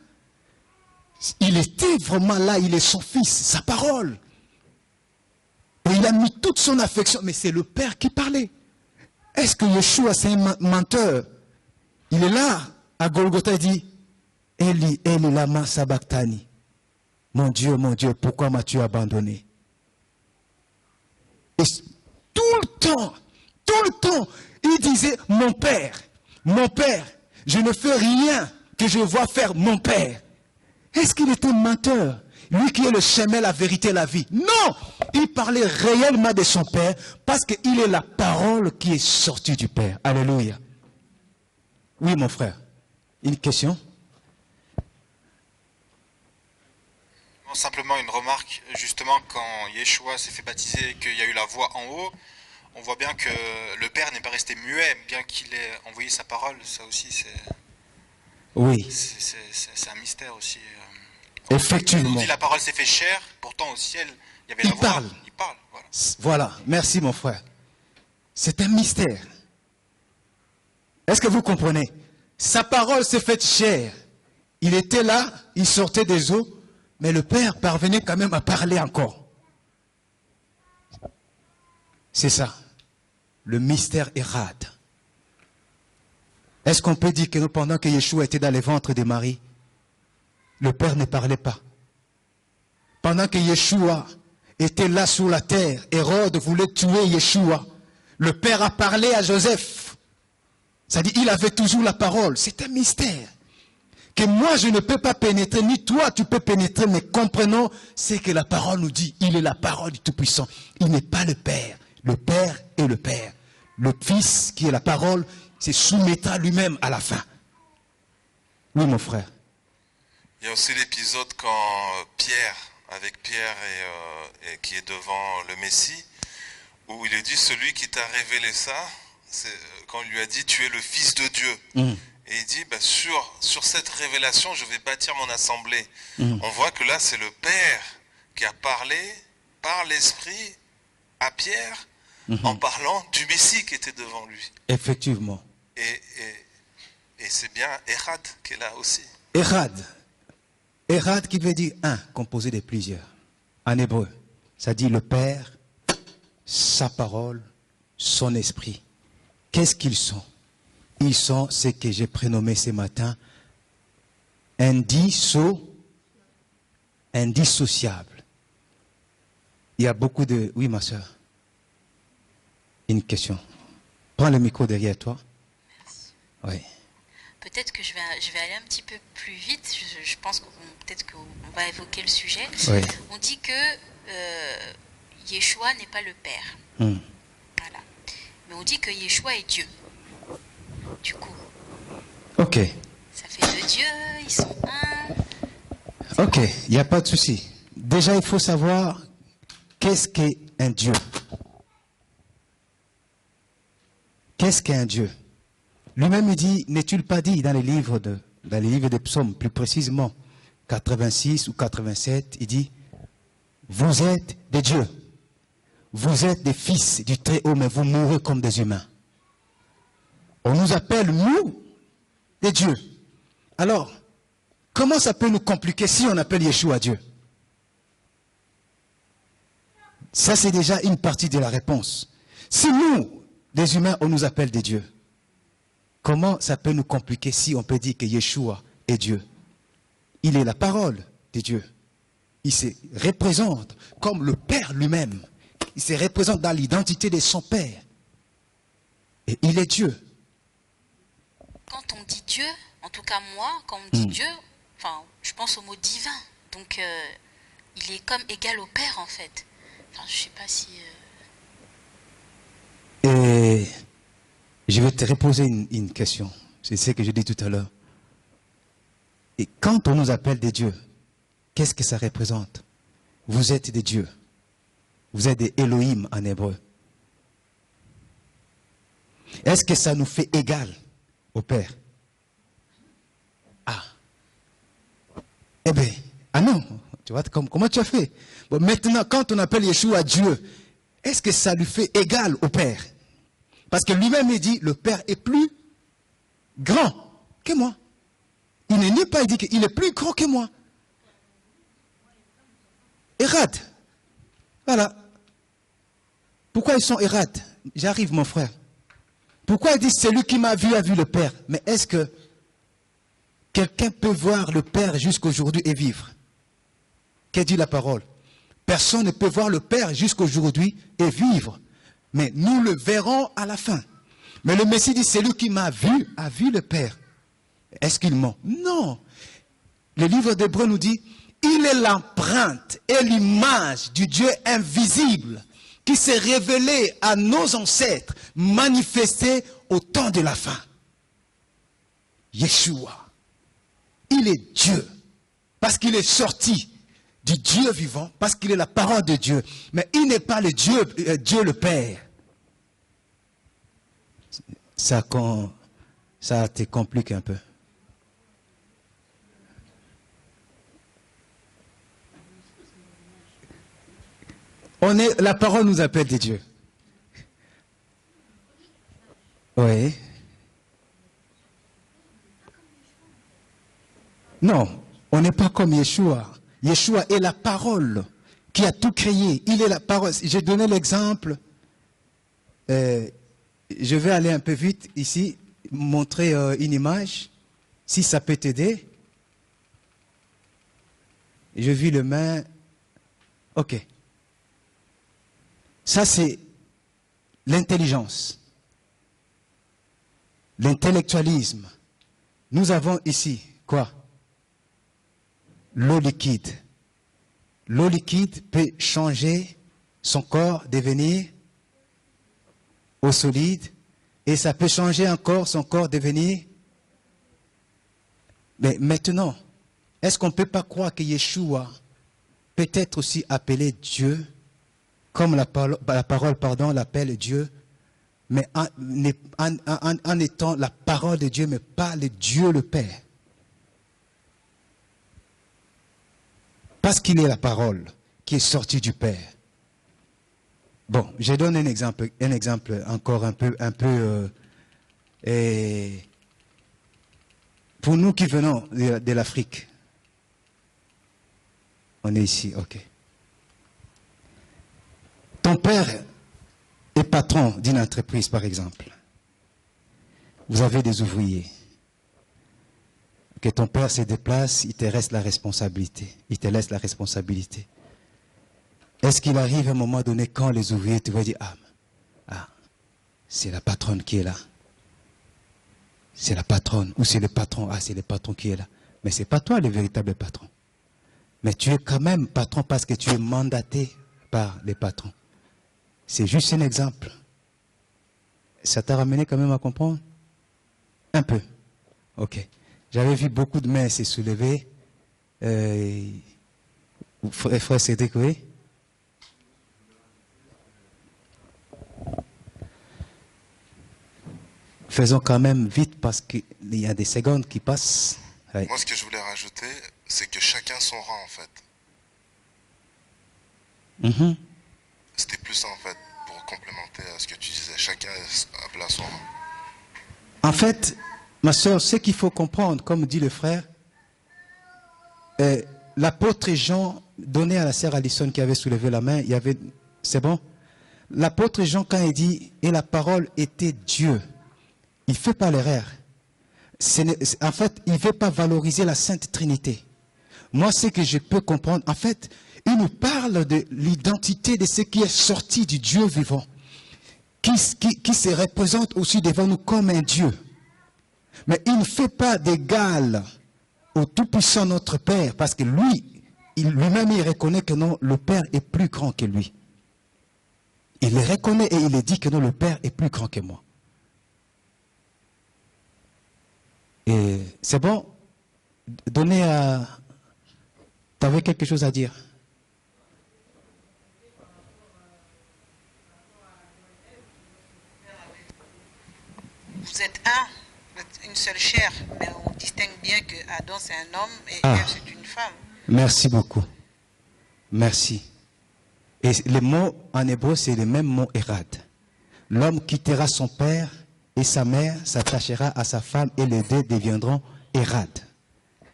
Il était vraiment là, il est son fils, sa parole. Et il a mis toute son affection, mais c'est le Père qui parlait. Est-ce que Yeshua, c'est un menteur? Il est là, à Golgotha, il dit, Eli, Eli, lama sabachthani. Mon Dieu, pourquoi m'as-tu abandonné? Et tout le temps, il disait, mon Père, je ne fais rien que je vois faire mon Père. Est-ce qu'il était menteur? lui qui est le chemin, la vérité, la vie. Non, il parlait réellement de son Père parce qu'il est la parole qui est sortie du Père. Alléluia. Oui, mon frère. Une question? Non, simplement une remarque. Justement, quand Yeshua s'est fait baptiser et qu'il y a eu la voix en haut, on voit bien que le Père n'est pas resté muet, bien qu'il ait envoyé sa parole. Ça aussi, Oui. c'est un mystère aussi. Effectivement. On dit la parole s'est fait chair, pourtant au ciel, il y avait la voix. Parle. Il parle. Voilà. Voilà. Merci, mon frère. C'est un mystère. Est-ce que vous comprenez? Sa parole s'est faite chair. Il était là, il sortait des eaux, mais le Père parvenait quand même à parler encore. C'est ça. Le mystère Érad. Est-ce qu'on peut dire que pendant que Yeshua était dans les ventres de Marie, le Père ne parlait pas? Pendant que Yeshua était là sur la terre, Hérode voulait tuer Yeshua. Le Père a parlé à Joseph. C'est-à-dire, il avait toujours la parole. C'est un mystère que moi, je ne peux pas pénétrer, ni toi, tu peux pénétrer, mais comprenons ce que la parole nous dit. Il est la parole du Tout-Puissant. Il n'est pas le Père. Le Père est le Père. Le Fils, qui est la parole, se soumettra lui-même à la fin. Oui, mon frère. Il y a aussi l'épisode quand Pierre, avec Pierre et qui est devant le Messie, où il est dit, celui qui t'a révélé ça, c'est quand il lui a dit, tu es le Fils de Dieu. Et il dit, sur cette révélation, je vais bâtir mon assemblée. On voit que là, c'est le Père qui a parlé par l'Esprit à Pierre, en parlant du Messie qui était devant lui. Effectivement. Et c'est bien Érad qui est là aussi. Érad. Érad qui veut dire un, composé de plusieurs. En hébreu, ça dit le Père, sa parole, son esprit. Qu'est-ce qu'ils sont? Ils sont ce que j'ai prénommé ce matin indissociables. Il y a beaucoup de... Oui, ma soeur. Une question. Prends le micro derrière toi. Merci. Oui. Peut-être que je vais aller un petit peu plus vite. Je pense que peut-être qu'on va évoquer le sujet. Oui. On dit que Yeshua n'est pas le Père. Voilà. Mais on dit que Yeshua est Dieu. Du coup. Ok. Ça fait deux dieux, ils sont un. Ok, il n'y a pas de souci. Déjà, il faut savoir qu'est-ce qu'un Dieu. Qu'est-ce qu'un Dieu? Lui-même, il dit, n'est-il pas dit dans les livres des psaumes, plus précisément 86 ou 87, il dit, vous êtes des dieux, vous êtes des fils du Très-Haut, mais vous mourrez comme des humains. On nous appelle, nous, des dieux. Alors, comment ça peut nous compliquer si on appelle Yeshua Dieu? Ça, c'est déjà une partie de la réponse. Si nous, des humains, on nous appelle des dieux, comment ça peut nous compliquer si on peut dire que Yeshua est Dieu? Il est la parole de Dieu. Il se représente comme le Père lui-même. Il se représente dans l'identité de son Père. Et il est Dieu. Quand on dit Dieu, en tout cas moi, quand on dit Dieu, enfin, je pense au mot divin. Donc, il est comme égal au Père, en fait. Enfin, je sais pas si... Et je vais te reposer une question. C'est ce que je dis tout à l'heure. Et quand on nous appelle des dieux, qu'est-ce que ça représente? Vous êtes des dieux. Vous êtes des Elohim en hébreu. Est-ce que ça nous fait égal au Père? Ah. Eh bien, ah non. Tu vois, comment tu as fait? Bon, maintenant, quand on appelle Yeshua Dieu, est-ce que ça lui fait égal au Père? Parce que lui-même, il dit, le Père est plus grand que moi. Il n'est nulle part, il dit qu'il est plus grand que moi. Érad. Voilà. Pourquoi ils sont Érad? J'arrive, mon frère. Pourquoi il dit, celui qui m'a vu a vu le Père? Mais est-ce que quelqu'un peut voir le Père jusqu'aujourd'hui et vivre? Qu'est-ce dit la parole? Personne ne peut voir le Père jusqu'aujourd'hui et vivre. Mais nous le verrons à la fin. Mais le Messie dit, celui qui m'a vu a vu le Père. Est-ce qu'il ment? Non. Le livre d'Hébreux nous dit, Il est l'empreinte et l'image du Dieu invisible qui s'est révélé à nos ancêtres, manifesté au temps de la fin. Yeshua, il est Dieu, parce qu'il est sorti du Dieu vivant, parce qu'il est la parole de Dieu. Mais il n'est pas le Dieu, Dieu le Père. Ça te complique un peu. La parole nous appelle des dieux. Oui. Non, on n'est pas comme Yeshua. Yeshua est la parole qui a tout créé. Il est la parole. J'ai donné l'exemple. Je vais aller un peu vite ici, montrer une image, si ça peut t'aider. Je vis le main. Ok. Ça, c'est l'intelligence, l'intellectualisme. Nous avons ici, quoi? L'eau liquide. L'eau liquide peut changer son corps, devenir eau solide, et ça peut changer encore son corps, devenir... Mais maintenant, est-ce qu'on ne peut pas croire que Yeshua peut être aussi appelé Dieu, comme la parole l'appelle Dieu, mais en étant la parole de Dieu, mais pas le Dieu le Père. Parce qu'il est la parole qui est sortie du Père. Bon, je donne un exemple encore un peu pour nous qui venons de l'Afrique. On est ici, ok. Ton père est patron d'une entreprise, par exemple. Vous avez des ouvriers. Que ton père se déplace, il te laisse la responsabilité. Il te laisse la responsabilité. Est-ce qu'il arrive à un moment donné quand les ouvriers te voient dire, ah, c'est la patronne qui est là. C'est la patronne. Ou c'est le patron. Ah, c'est le patron qui est là. Mais ce n'est pas toi le véritable patron. Mais tu es quand même patron parce que tu es mandaté par les patrons. C'est juste un exemple. Ça t'a ramené quand même à comprendre? Un peu. Ok. J'avais vu beaucoup de mains se soulever. Frère Cédric, oui? Faisons quand même vite parce qu'il y a des secondes qui passent. Ouais. Moi, ce que je voulais rajouter, c'est que chacun son rang, en fait. Mm-hmm. C'était plus ça, en fait, pour complémenter à ce que tu disais. Chacun appelé à son rang. En fait, ma soeur, ce qu'il faut comprendre, comme dit le frère, l'apôtre Jean donnait à la sœur Alison qui avait soulevé la main, il y avait, c'est bon? L'apôtre Jean, quand il dit, et la parole était Dieu, il ne fait pas l'erreur. En fait, il ne veut pas valoriser la Sainte Trinité. Moi, ce que je peux comprendre, en fait, il nous parle de l'identité de ce qui est sorti du Dieu vivant, qui se représente aussi devant nous comme un Dieu. Mais il ne fait pas d'égal au Tout-Puissant notre Père, parce que lui-même, il reconnaît que non, le Père est plus grand que lui. Il le reconnaît et il dit que non, le Père est plus grand que moi. Et c'est bon, donnez à... Tu avais quelque chose à dire? Vous êtes un, vous êtes une seule chair, mais on distingue bien que Adam c'est un homme et Ève c'est une femme. Merci beaucoup. Merci. Et le mot en hébreu, c'est le même mot Erad. L'homme quittera son père et sa mère s'attachera à sa femme et les deux deviendront Erad.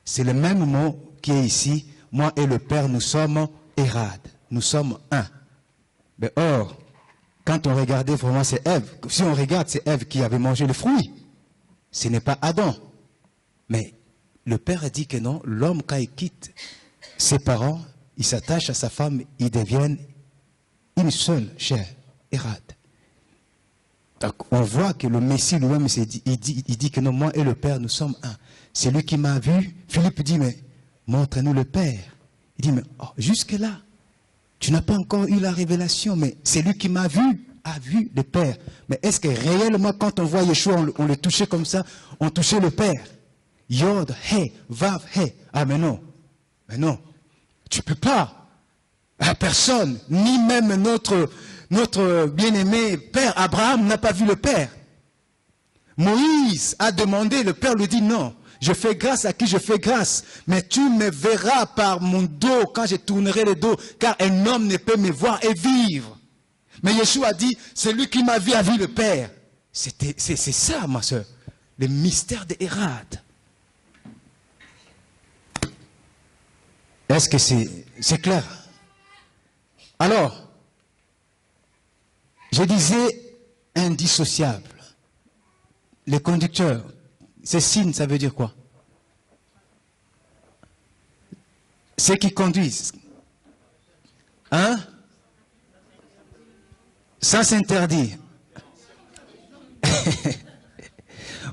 C'est le même mot qui est ici. Moi et le Père, nous sommes Erad. Nous sommes un. Mais or, quand on regardait vraiment, c'est Ève. Si on regarde, c'est Ève qui avait mangé le fruit. Ce n'est pas Adam. Mais le Père a dit que non, l'homme, quand il quitte ses parents, il s'attache à sa femme, ils deviennent une seule chair, Erad. Donc, on voit que le Messie lui-même, il dit que non, moi et le Père, nous sommes un. C'est lui qui m'a vu. Philippe dit, mais montre-nous le Père. Il dit, mais oh, jusque-là, tu n'as pas encore eu la révélation, mais c'est lui qui m'a vu, a vu le Père. Mais est-ce que réellement, quand on voit Yeshua, on le touchait comme ça, on touchait le Père? Yod, He, Vav, He. Ah, mais non. Mais non. Tu ne peux pas. Personne, ni même notre bien-aimé Père Abraham n'a pas vu le Père. Moïse a demandé, le Père lui dit non. Je fais grâce à qui je fais grâce. Mais tu me verras par mon dos quand je tournerai le dos, car un homme ne peut me voir et vivre. Mais Yeshua a dit, celui qui m'a vu a vu le Père. C'est ça, ma soeur, le mystère de Hérad. Est-ce que c'est clair? Alors, je disais indissociable. Les conducteurs, ces signes, ça veut dire quoi? Ceux qui conduisent. Hein? Ça s'interdit.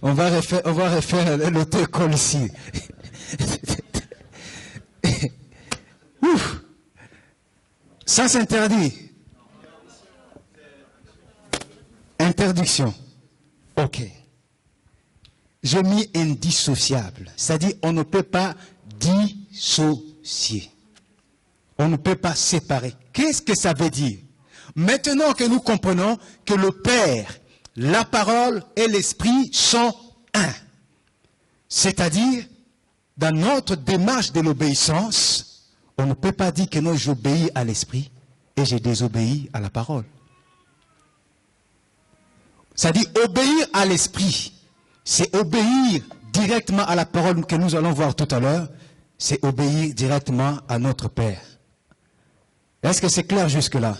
on va refaire l'auto-école ici. Ouf. Ça s'interdit. Interdiction. Ok. J'ai mis indissociable. C'est-à-dire, on ne peut pas dissocier. On ne peut pas séparer. Qu'est-ce que ça veut dire? Maintenant que nous comprenons que le Père, la parole et l'Esprit sont un. C'est-à-dire, dans notre démarche de l'obéissance, on ne peut pas dire que non, j'obéis à l'Esprit et j'ai désobéi à la parole. C'est-à-dire, obéir à l'Esprit, c'est obéir directement à la parole que nous allons voir tout à l'heure, c'est obéir directement à notre Père. Est-ce que c'est clair jusque-là?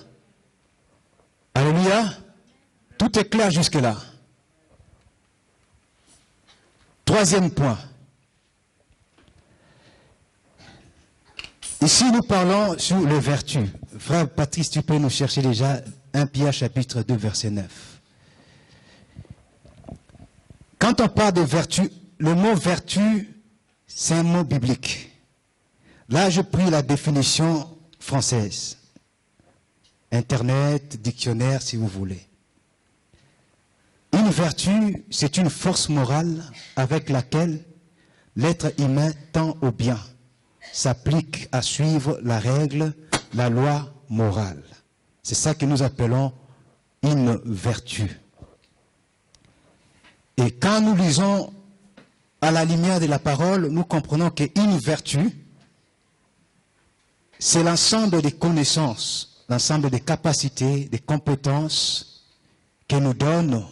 Alléluia. Tout est clair jusque-là. Troisième point. Ici, nous parlons sur les vertus. Frère Patrice, tu peux nous chercher déjà 1 Pierre chapitre 2, verset 9. Quand on parle de vertu, le mot vertu, c'est un mot biblique. Là, je pris la définition française. Internet, dictionnaire, si vous voulez. Une vertu, c'est une force morale avec laquelle l'être humain tend au bien, s'applique à suivre la règle, la loi morale. C'est ça que nous appelons une vertu. Et quand nous lisons à la lumière de la parole, nous comprenons qu'une vertu, c'est l'ensemble des connaissances, l'ensemble des capacités, des compétences que nous donne,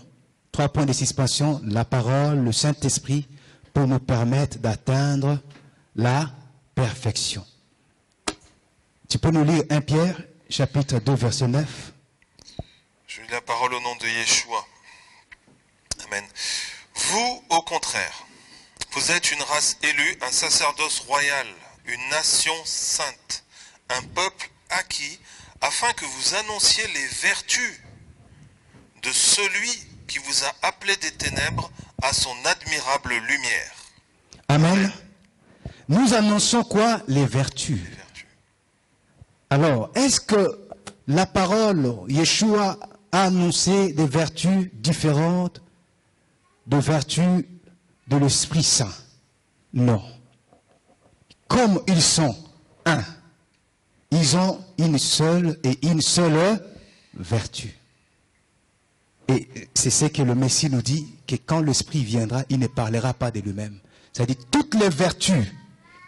3 points de suspension, la parole, le Saint-Esprit, pour nous permettre d'atteindre la perfection. Tu peux nous lire 1 Pierre, chapitre 2, verset 9. Je lis la parole au nom de Yeshua. Amen. Vous, au contraire, vous êtes une race élue, un sacerdoce royal, une nation sainte, un peuple acquis, afin que vous annonciez les vertus de celui qui vous a appelé des ténèbres à son admirable lumière. Amen. Nous annonçons quoi? Les vertus. Alors, est-ce que la parole, Yeshua a annoncé des vertus différentes de vertus de l'Esprit Saint? Non. Comme ils sont un, ils ont une seule vertu. Et c'est ce que le Messie nous dit, que quand l'Esprit viendra, il ne parlera pas de lui-même. C'est-à-dire toutes les vertus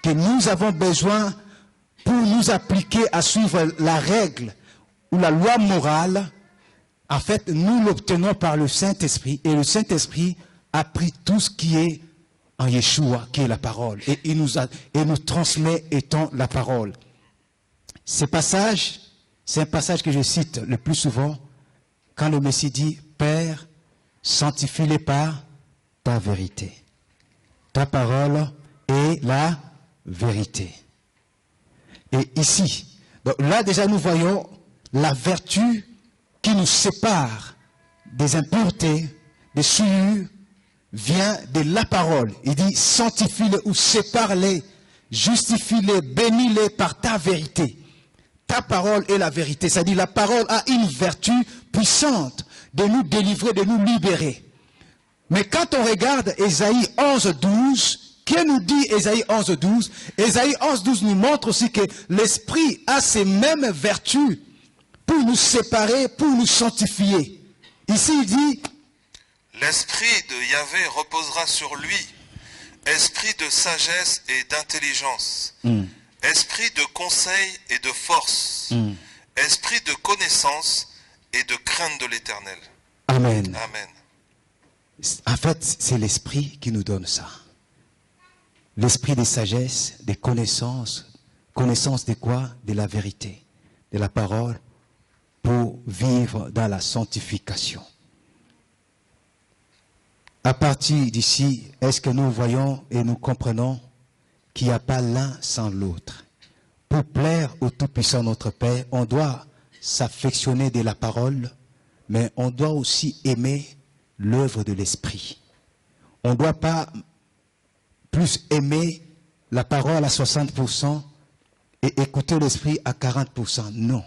que nous avons besoin pour nous appliquer à suivre la règle ou la loi morale, en fait, nous l'obtenons par le Saint-Esprit. Et le Saint-Esprit a pris tout ce qui est en Yeshua, qui est la parole. Et il nous transmet étant la parole. Ce passage, c'est un passage que je cite le plus souvent quand le Messie dit « Père, sanctifie-les par ta vérité. Ta parole est la vérité. » Et ici, donc là déjà nous voyons la vertu qui nous sépare des impuretés, des souillures, vient de la parole. Il dit sanctifie-les ou sépare-les justifie-les, bénis-les par ta vérité. Ta parole est la vérité. C'est-à-dire la parole a une vertu puissante de nous délivrer, de nous libérer. Mais quand on regarde Ésaïe 11, 12, que nous dit Ésaïe 11, 12? Ésaïe 11, 12 nous montre aussi que l'Esprit a ces mêmes vertus pour nous séparer, pour nous sanctifier. Ici, il dit, l'Esprit de Yahvé reposera sur lui, esprit de sagesse et d'intelligence, esprit de conseil et de force, esprit de connaissance et de crainte de l'Éternel. Amen. Amen. En fait, c'est l'Esprit qui nous donne ça. L'Esprit de sagesse, de connaissance. Connaissance de quoi? De la vérité, de la parole, pour vivre dans la sanctification. À partir d'ici, est-ce que nous voyons et nous comprenons qu'il n'y a pas l'un sans l'autre? Pour plaire au Tout-Puissant notre Père, on doit s'affectionner de la parole, mais on doit aussi aimer l'œuvre de l'Esprit. On ne doit pas plus aimer la parole à 60% et écouter l'Esprit à 40%. Non.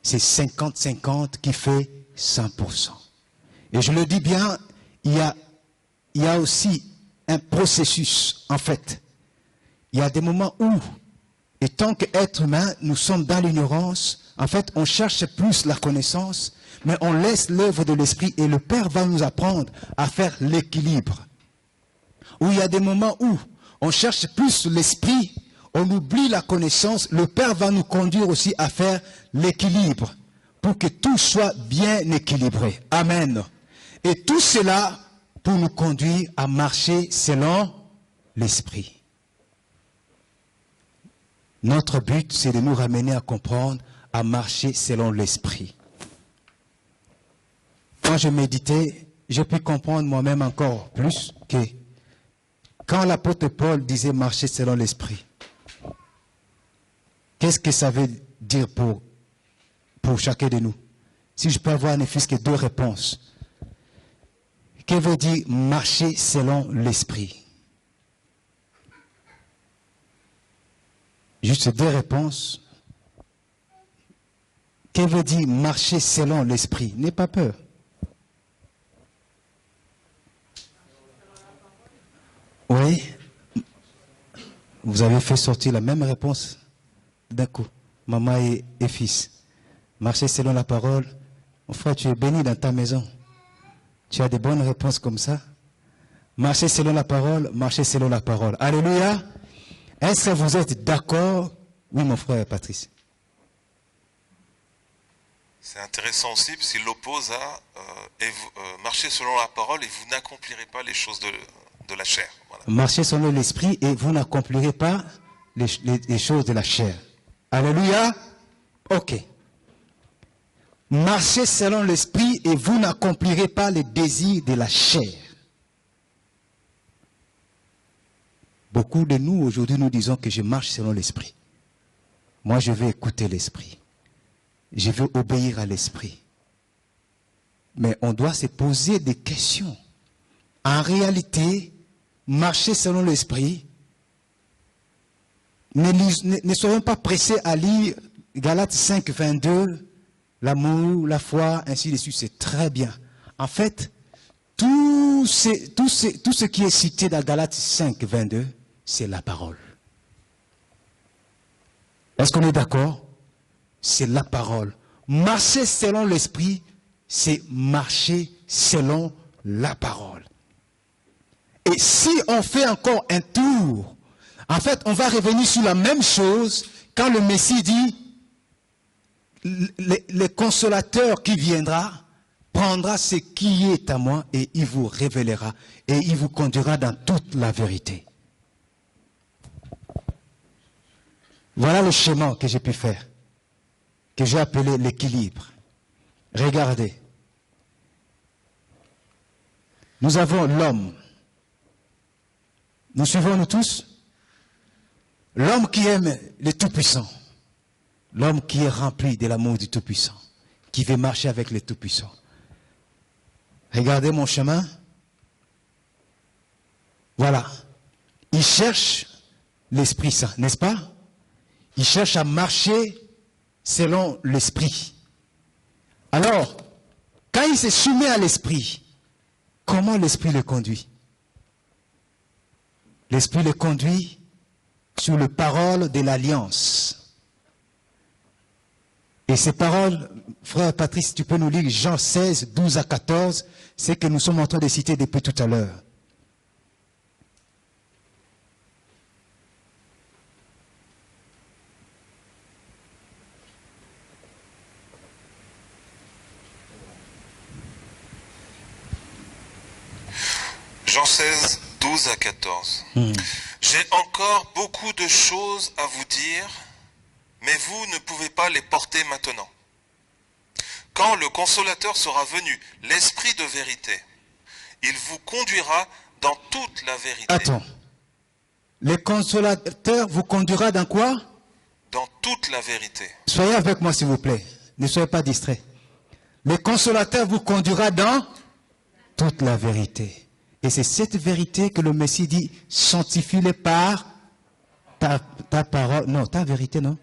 C'est 50-50 qui fait 100%. Et je le dis bien, il y a aussi un processus, en fait. Il y a des moments où, et tant qu'être humain, nous sommes dans l'ignorance. En fait, on cherche plus la connaissance, mais on laisse l'œuvre de l'Esprit et le Père va nous apprendre à faire l'équilibre. Où il y a des moments où on cherche plus l'Esprit, on oublie la connaissance, le Père va nous conduire aussi à faire l'équilibre pour que tout soit bien équilibré. Amen. Et tout cela pour nous conduire à marcher selon l'Esprit. Notre but, c'est de nous ramener à comprendre, à marcher selon l'Esprit. Quand je méditais, j'ai pu comprendre moi-même encore plus que quand l'apôtre Paul disait marcher selon l'Esprit, qu'est-ce que ça veut dire pour chacun de nous? Si je peux avoir ne fût-ce que deux réponses. Que veut dire marcher selon l'Esprit? Juste deux réponses. Que veut dire marcher selon l'Esprit? N'aie pas peur. Oui, vous avez fait sortir la même réponse d'un coup, maman et fils. Marcher selon la parole. Mon frère, tu es béni dans ta maison. Tu as des bonnes réponses comme ça. Marcher selon la parole, marcher selon la parole. Alléluia. Est-ce que vous êtes d'accord? Oui, mon frère Patrice. C'est intéressant aussi parce qu'il l'oppose à marcher selon la parole et vous n'accomplirez pas les choses de la chair. Voilà. Marchez selon l'Esprit et vous n'accomplirez pas les choses de la chair. Alléluia. Ok. Marchez selon l'Esprit et vous n'accomplirez pas les désirs de la chair. Beaucoup de nous, aujourd'hui, nous disons que je marche selon l'Esprit. Moi, je vais écouter l'Esprit. Je veux obéir à l'Esprit. Mais on doit se poser des questions. En réalité, marcher selon l'Esprit, ne soyons pas pressés à lire Galates 5, 22, l'amour, la foi, ainsi de suite. C'est très bien. En fait, tout ce qui est cité dans Galates 5, 22, c'est la parole. Est-ce qu'on est d'accord? C'est la parole. Marcher selon l'Esprit, c'est marcher selon la parole. Et si on fait encore un tour, en fait, on va revenir sur la même chose quand le Messie dit, le consolateur qui viendra prendra ce qui est à moi et il vous révélera et il vous conduira dans toute la vérité. Voilà le schéma que j'ai pu faire, que j'ai appelé l'équilibre. Regardez. Nous avons l'homme. Nous suivons nous tous? L'homme qui aime le Tout-Puissant. L'homme qui est rempli de l'amour du Tout-Puissant. Qui veut marcher avec le Tout-Puissant. Regardez mon chemin. Voilà. Il cherche l'Esprit Saint, n'est-ce pas? Il cherche à marcher selon l'Esprit. Alors, quand il se soumet à l'Esprit, comment l'Esprit le conduit? L'Esprit le conduit sur les paroles de l'Alliance. Et ces paroles, frère Patrice, tu peux nous lire Jean 16, 12 à 14, c'est que nous sommes en train de citer depuis tout à l'heure. Jean 16, 12 à 14. J'ai encore beaucoup de choses à vous dire, mais vous ne pouvez pas les porter maintenant. Quand le Consolateur sera venu, l'Esprit de vérité, il vous conduira dans toute la vérité. Attends. Le Consolateur vous conduira dans quoi? Dans toute la vérité. Soyez avec moi s'il vous plaît. Ne soyez pas distraits. Le Consolateur vous conduira dans toute la vérité. Et c'est cette vérité que le Messie dit, sanctifie-les par ta parole. Non, ta vérité, non?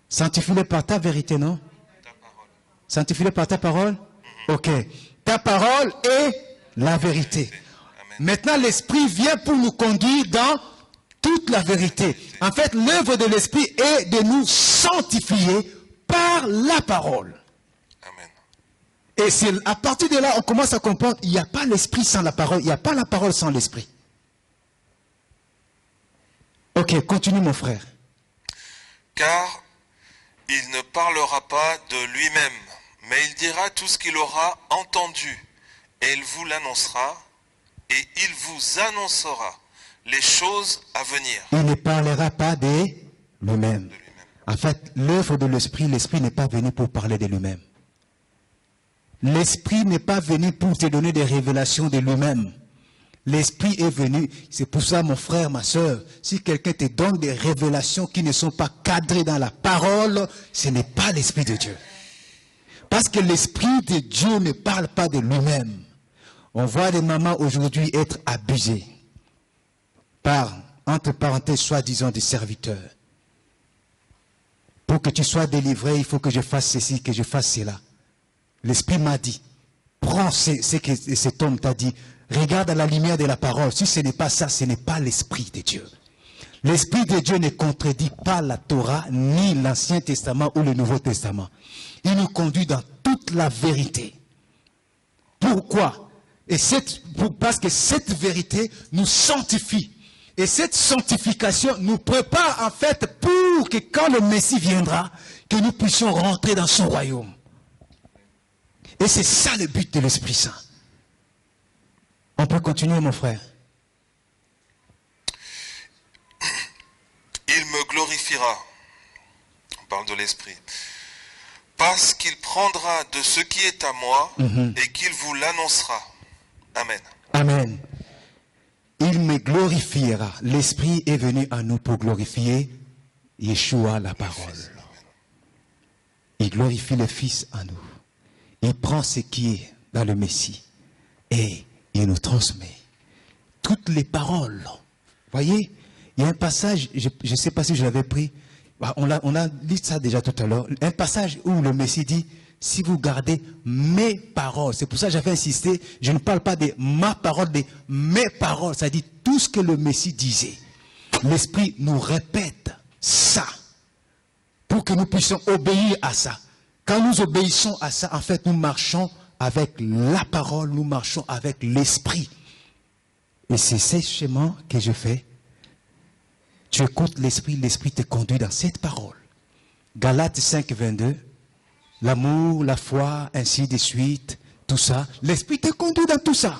Sanctifie-les par ta vérité, non? Sanctifie-les par ta parole? Ok. Ta parole est la vérité. Maintenant, l'Esprit vient pour nous conduire dans toute la vérité. En fait, l'œuvre de l'Esprit est de nous sanctifier par la parole. Et c'est à partir de là, on commence à comprendre, il n'y a pas l'Esprit sans la parole, il n'y a pas la parole sans l'Esprit. Ok, continue mon frère. Car il ne parlera pas de lui-même, mais il dira tout ce qu'il aura entendu, et il vous l'annoncera, et il vous annoncera les choses à venir. Il ne parlera pas de lui-même. En fait, l'œuvre de l'Esprit n'est pas venu pour parler de lui-même. L'Esprit n'est pas venu pour te donner des révélations de lui-même. L'Esprit est venu, c'est pour ça mon frère, ma soeur, si quelqu'un te donne des révélations qui ne sont pas cadrées dans la parole, ce n'est pas l'Esprit de Dieu. Parce que l'Esprit de Dieu ne parle pas de lui-même. On voit des mamans aujourd'hui être abusées par, entre parenthèses, soi-disant des serviteurs. Pour que tu sois délivré, il faut que je fasse ceci, que je fasse cela. L'Esprit m'a dit, prends ce que cet homme t'a dit, regarde à la lumière de la parole. Si ce n'est pas ça, ce n'est pas l'Esprit de Dieu. L'Esprit de Dieu ne contredit pas la Torah, ni l'Ancien Testament ou le Nouveau Testament. Il nous conduit dans toute la vérité. Pourquoi? Parce que cette vérité nous sanctifie. Et cette sanctification nous prépare en fait pour que quand le Messie viendra, que nous puissions rentrer dans son royaume. Et c'est ça le but de l'Esprit Saint. On peut continuer, mon frère. Il me glorifiera. On parle de l'Esprit. Parce qu'il prendra de ce qui est à moi et qu'il vous l'annoncera. Amen. Amen. Il me glorifiera. L'Esprit est venu à nous pour glorifier Yeshua, la parole. Il glorifie le Fils en nous. Il prend ce qui est dans le Messie et il nous transmet toutes les paroles. Voyez, il y a un passage, je ne sais pas si je l'avais pris, on a lu ça déjà tout à l'heure, un passage où le Messie dit, si vous gardez mes paroles, c'est pour ça que j'avais insisté, je ne parle pas de ma parole, de mes paroles, ça dit tout ce que le Messie disait. L'Esprit nous répète ça pour que nous puissions obéir à ça. Quand nous obéissons à ça, en fait, nous marchons avec la parole, nous marchons avec l'Esprit. Et c'est ce chemin que je fais. Tu écoutes l'Esprit, l'Esprit te conduit dans cette parole. Galates 5, 22, l'amour, la foi, ainsi de suite, tout ça. L'Esprit te conduit dans tout ça.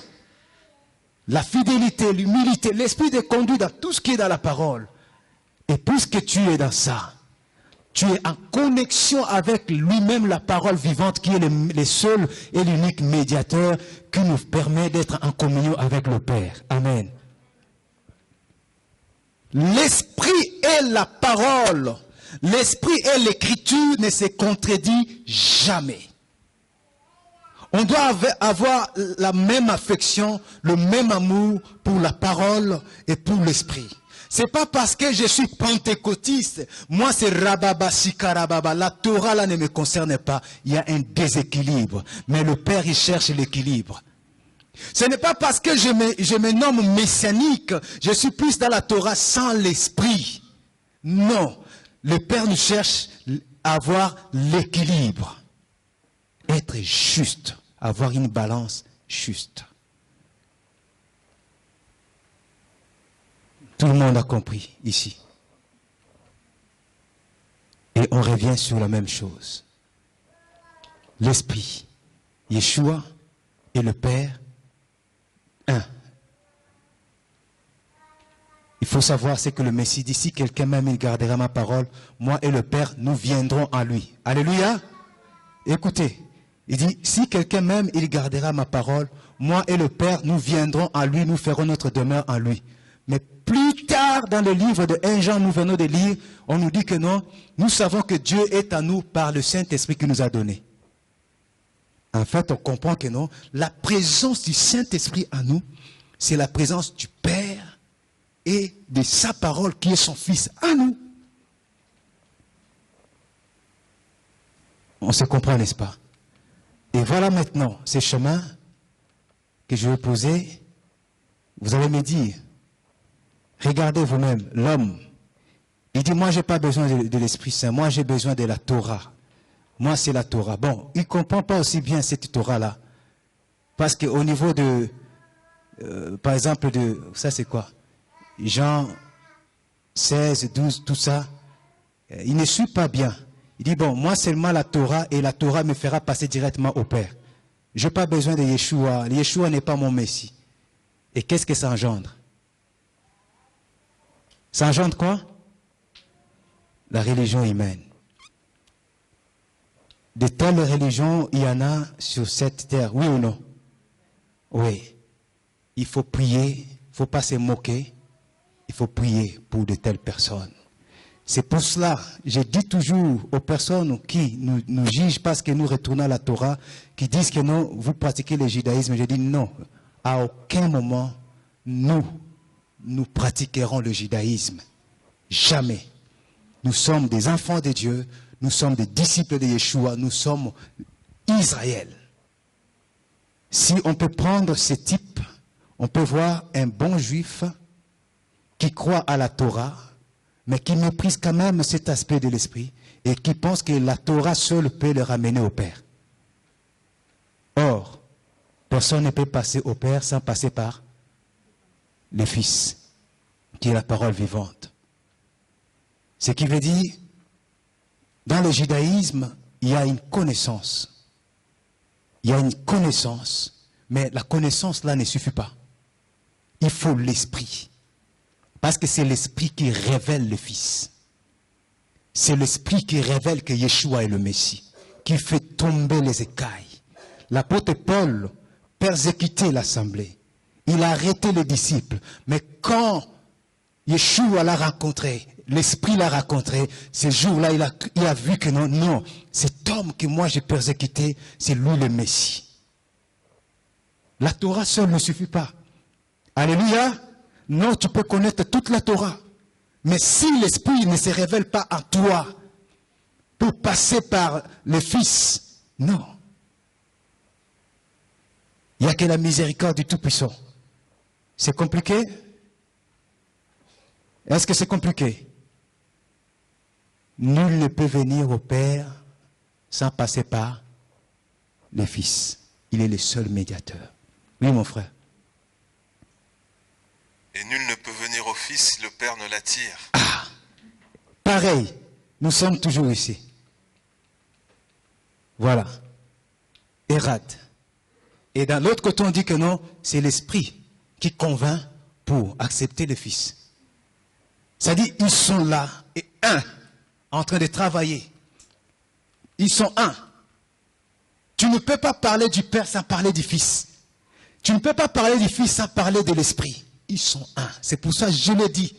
La fidélité, l'humilité, l'Esprit te conduit dans tout ce qui est dans la parole. Et puisque tu es dans ça, tu es en connexion avec lui-même, la parole vivante, qui est le seul et l'unique médiateur qui nous permet d'être en communion avec le Père. Amen. L'Esprit est la parole. L'Esprit et l'Écriture ne se contredit jamais. On doit avoir la même affection, le même amour pour la parole et pour l'Esprit. C'est pas parce que je suis pentecôtiste. Moi, c'est rababa, sikarababa. La Torah, là, ne me concerne pas. Il y a un déséquilibre. Mais le Père, il cherche l'équilibre. Ce n'est pas parce que je me nomme messianique. Je suis plus dans la Torah sans l'esprit. Non. Le Père nous cherche à avoir l'équilibre. Être juste. Avoir une balance juste. Tout le monde a compris ici. Et on revient sur la même chose. L'Esprit, Yeshua et le Père, un. Il faut savoir ce que le Messie dit. Si quelqu'un même il gardera ma parole, moi et le Père, nous viendrons à lui. Alléluia. Écoutez, il dit, si quelqu'un même il gardera ma parole, moi et le Père, nous viendrons à lui, nous ferons notre demeure en lui. Mais plus tard, dans le livre de 1 Jean, nous venons de lire, on nous dit que non, nous savons que Dieu est à nous par le Saint-Esprit qu'il nous a donné. En fait, on comprend que non, la présence du Saint-Esprit à nous, c'est la présence du Père et de sa parole qui est son Fils à nous. On se comprend, n'est-ce pas? Et voilà maintenant ces chemins que je vais poser. Vous allez me dire, regardez vous-même, l'homme, il dit, moi je n'ai pas besoin de l'Esprit Saint, moi j'ai besoin de la Torah. Moi c'est la Torah. Bon, il ne comprend pas aussi bien cette Torah-là. Parce qu'au niveau de, par exemple, ça c'est quoi? Jean 16, 12, tout ça, il ne suit pas bien. Il dit, bon, moi seulement la Torah, et la Torah me fera passer directement au Père. Je n'ai pas besoin de Yeshua. Yeshua n'est pas mon Messie. Et qu'est-ce que ça engendre? Ça engendre quoi? La religion humaine. De telles religions, il y en a sur cette terre, oui ou non? Oui. Il faut prier, il ne faut pas se moquer. Il faut prier pour de telles personnes. C'est pour cela, je dis toujours aux personnes qui nous jugent parce que nous retournons à la Torah, qui disent que non, vous pratiquez le judaïsme. Je dis non, à aucun moment, nous pratiquerons le judaïsme. Jamais. Nous sommes des enfants de Dieu, nous sommes des disciples de Yeshua, nous sommes Israël. Si on peut prendre ce type, on peut voir un bon juif qui croit à la Torah, mais qui méprise quand même cet aspect de l'esprit et qui pense que la Torah seule peut le ramener au Père. Or, personne ne peut passer au Père sans passer par le Fils, qui est la parole vivante. Ce qui veut dire, dans le judaïsme, il y a une connaissance. Il y a une connaissance, mais la connaissance là ne suffit pas. Il faut l'esprit. Parce que c'est l'Esprit qui révèle le Fils. C'est l'Esprit qui révèle que Yeshua est le Messie, qui fait tomber les écailles. L'apôtre Paul persécutait l'assemblée. Il a arrêté les disciples. Mais quand Yeshua l'a rencontré, l'Esprit l'a rencontré, ce jour-là, il a vu que non, cet homme que moi j'ai persécuté, c'est lui le Messie. La Torah seule ne suffit pas. Alléluia. Non, tu peux connaître toute la Torah. Mais si l'Esprit ne se révèle pas en toi pour passer par le Fils, non. Il n'y a que la miséricorde du Tout-Puissant. C'est compliqué? Est-ce que c'est compliqué? Nul ne peut venir au Père sans passer par le Fils. Il est le seul médiateur. Oui, mon frère. Et nul ne peut venir au Fils si le Père ne l'attire. Ah, pareil, nous sommes toujours ici. Voilà. Érade. Et dans l'autre côté, on dit que non, c'est l'Esprit qui convainc pour accepter le Fils. C'est-à-dire, ils sont là, et un, en train de travailler. Ils sont un. Tu ne peux pas parler du Père sans parler du Fils. Tu ne peux pas parler du Fils sans parler de l'Esprit. Ils sont un. C'est pour ça que je le dis.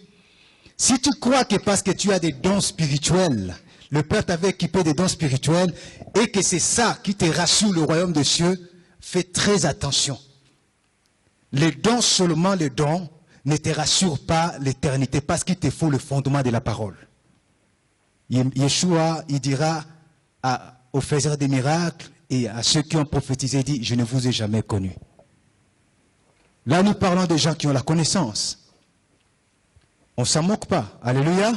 Si tu crois que parce que tu as des dons spirituels, le Père t'avait équipé des dons spirituels, et que c'est ça qui te rassure le royaume des cieux, fais très attention. Les dons, seulement les dons, ne te rassure pas l'éternité parce qu'il te faut le fondement de la parole. Yeshua, il dira aux faiseurs des miracles et à ceux qui ont prophétisé, il dit, je ne vous ai jamais connus. Là, nous parlons de gens qui ont la connaissance. On ne s'en moque pas. Alléluia.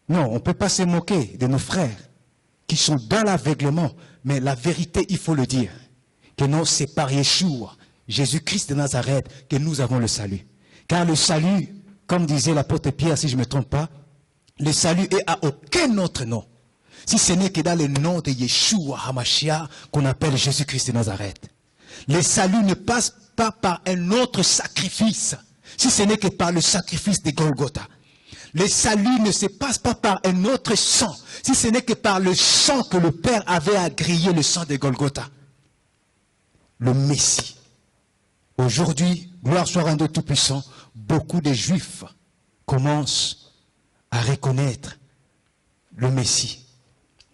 Non, on ne peut pas se moquer de nos frères qui sont dans l'aveuglement. Mais la vérité, il faut le dire. Que non, c'est par Yeshua, Jésus-Christ de Nazareth, que nous avons le salut. Car le salut, comme disait l'apôtre Pierre, si je ne me trompe pas, le salut est à aucun autre nom. Si ce n'est que dans le nom de Yeshua HaMashiach, qu'on appelle Jésus-Christ de Nazareth. Le salut ne passe pas par un autre sacrifice, si ce n'est que par le sacrifice de Golgotha. Le salut ne se passe pas par un autre sang, si ce n'est que par le sang que le Père avait à griller, le sang de Golgotha. Le Messie. Aujourd'hui, gloire soit à Dieu Tout-Puissant, beaucoup de Juifs commencent à reconnaître le Messie.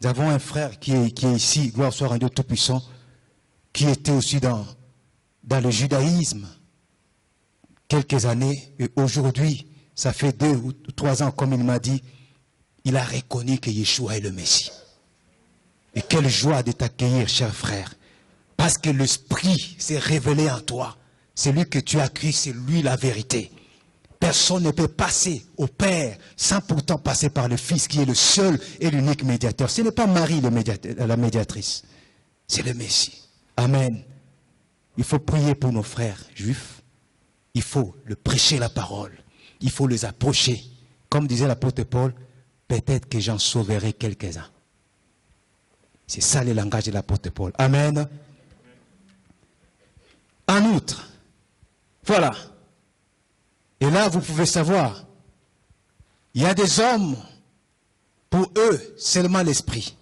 Nous avons un frère qui est ici, gloire soit à Dieu Tout-Puissant, qui était aussi dans le judaïsme quelques années, et aujourd'hui, ça fait 2 ou 3 ans, comme il m'a dit, il a reconnu que Yeshua est le Messie. Et quelle joie de t'accueillir, cher frère, parce que l'Esprit s'est révélé en toi. C'est lui que tu as cru, c'est lui la vérité. Personne ne peut passer au Père sans pourtant passer par le Fils qui est le seul et l'unique médiateur. Ce n'est pas Marie la médiatrice, c'est le Messie. Amen. Il faut prier pour nos frères juifs. Il faut le prêcher la parole. Il faut les approcher. Comme disait l'apôtre Paul, peut-être que j'en sauverai quelques-uns. C'est ça le langage de l'apôtre Paul. Amen. En outre, voilà. Et là, vous pouvez savoir, il y a des hommes, pour eux, seulement l'esprit.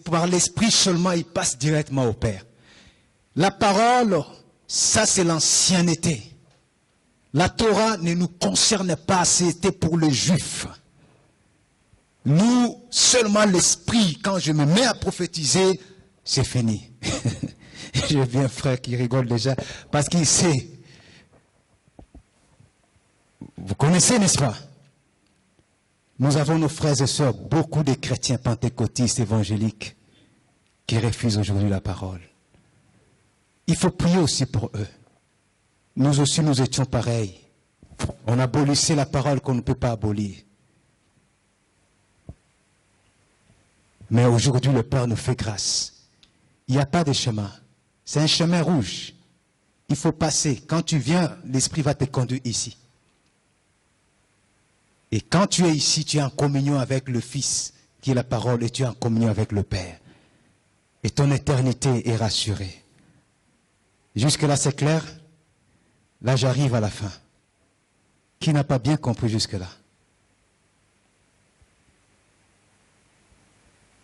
Par l'esprit seulement, ils passent directement au Père. La parole, ça c'est l'ancienneté. La Torah ne nous concerne pas, c'était pour les Juifs. Nous, seulement l'esprit, quand je me mets à prophétiser, c'est fini. J'ai vu un frère qui rigole déjà, parce qu'il sait. Vous connaissez, n'est-ce pas? Nous avons nos frères et sœurs, beaucoup de chrétiens pentecôtistes évangéliques, qui refusent aujourd'hui la parole. Il faut prier aussi pour eux. Nous aussi, nous étions pareils. On abolissait la parole qu'on ne peut pas abolir. Mais aujourd'hui, le Père nous fait grâce. Il n'y a pas de chemin. C'est un chemin rouge. Il faut passer. Quand tu viens, l'Esprit va te conduire ici. Et quand tu es ici, tu es en communion avec le Fils, qui est la parole, et tu es en communion avec le Père. Et ton éternité est rassurée. Jusque-là, c'est clair? Là, j'arrive à la fin. Qui n'a pas bien compris jusque-là?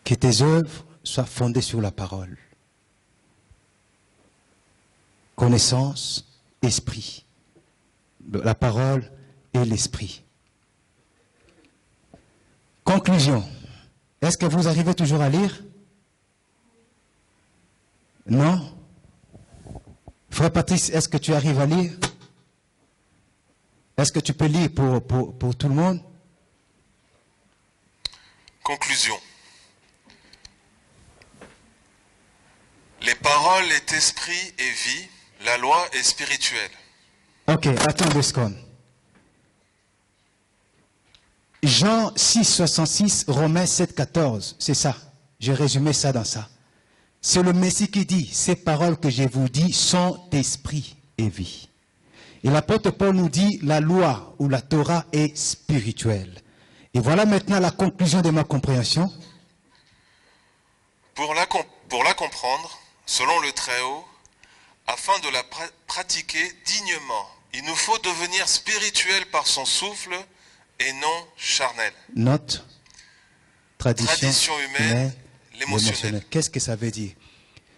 Que tes œuvres soient fondées sur la parole. Connaissance, esprit. La parole et l'esprit. Conclusion. Est-ce que vous arrivez toujours à lire? Non? Frère Patrice, est-ce que tu arrives à lire? Est-ce que tu peux lire pour tout le monde? Conclusion. Les paroles est esprit et vie, la loi est spirituelle. Ok, attends 2 secondes. Jean 6, 66, Romains 7, 14, c'est ça. J'ai résumé ça dans ça. C'est le Messie qui dit, ces paroles que je vous dis sont esprit et vie. Et l'apôtre Paul nous dit, la loi ou la Torah est spirituelle. Et voilà maintenant la conclusion de ma compréhension. Pour la comprendre, selon le Très-Haut, afin de la pratiquer dignement, il nous faut devenir spirituel par son souffle et non charnel. Note, tradition humaine, l'émotionnel. Qu'est-ce que ça veut dire?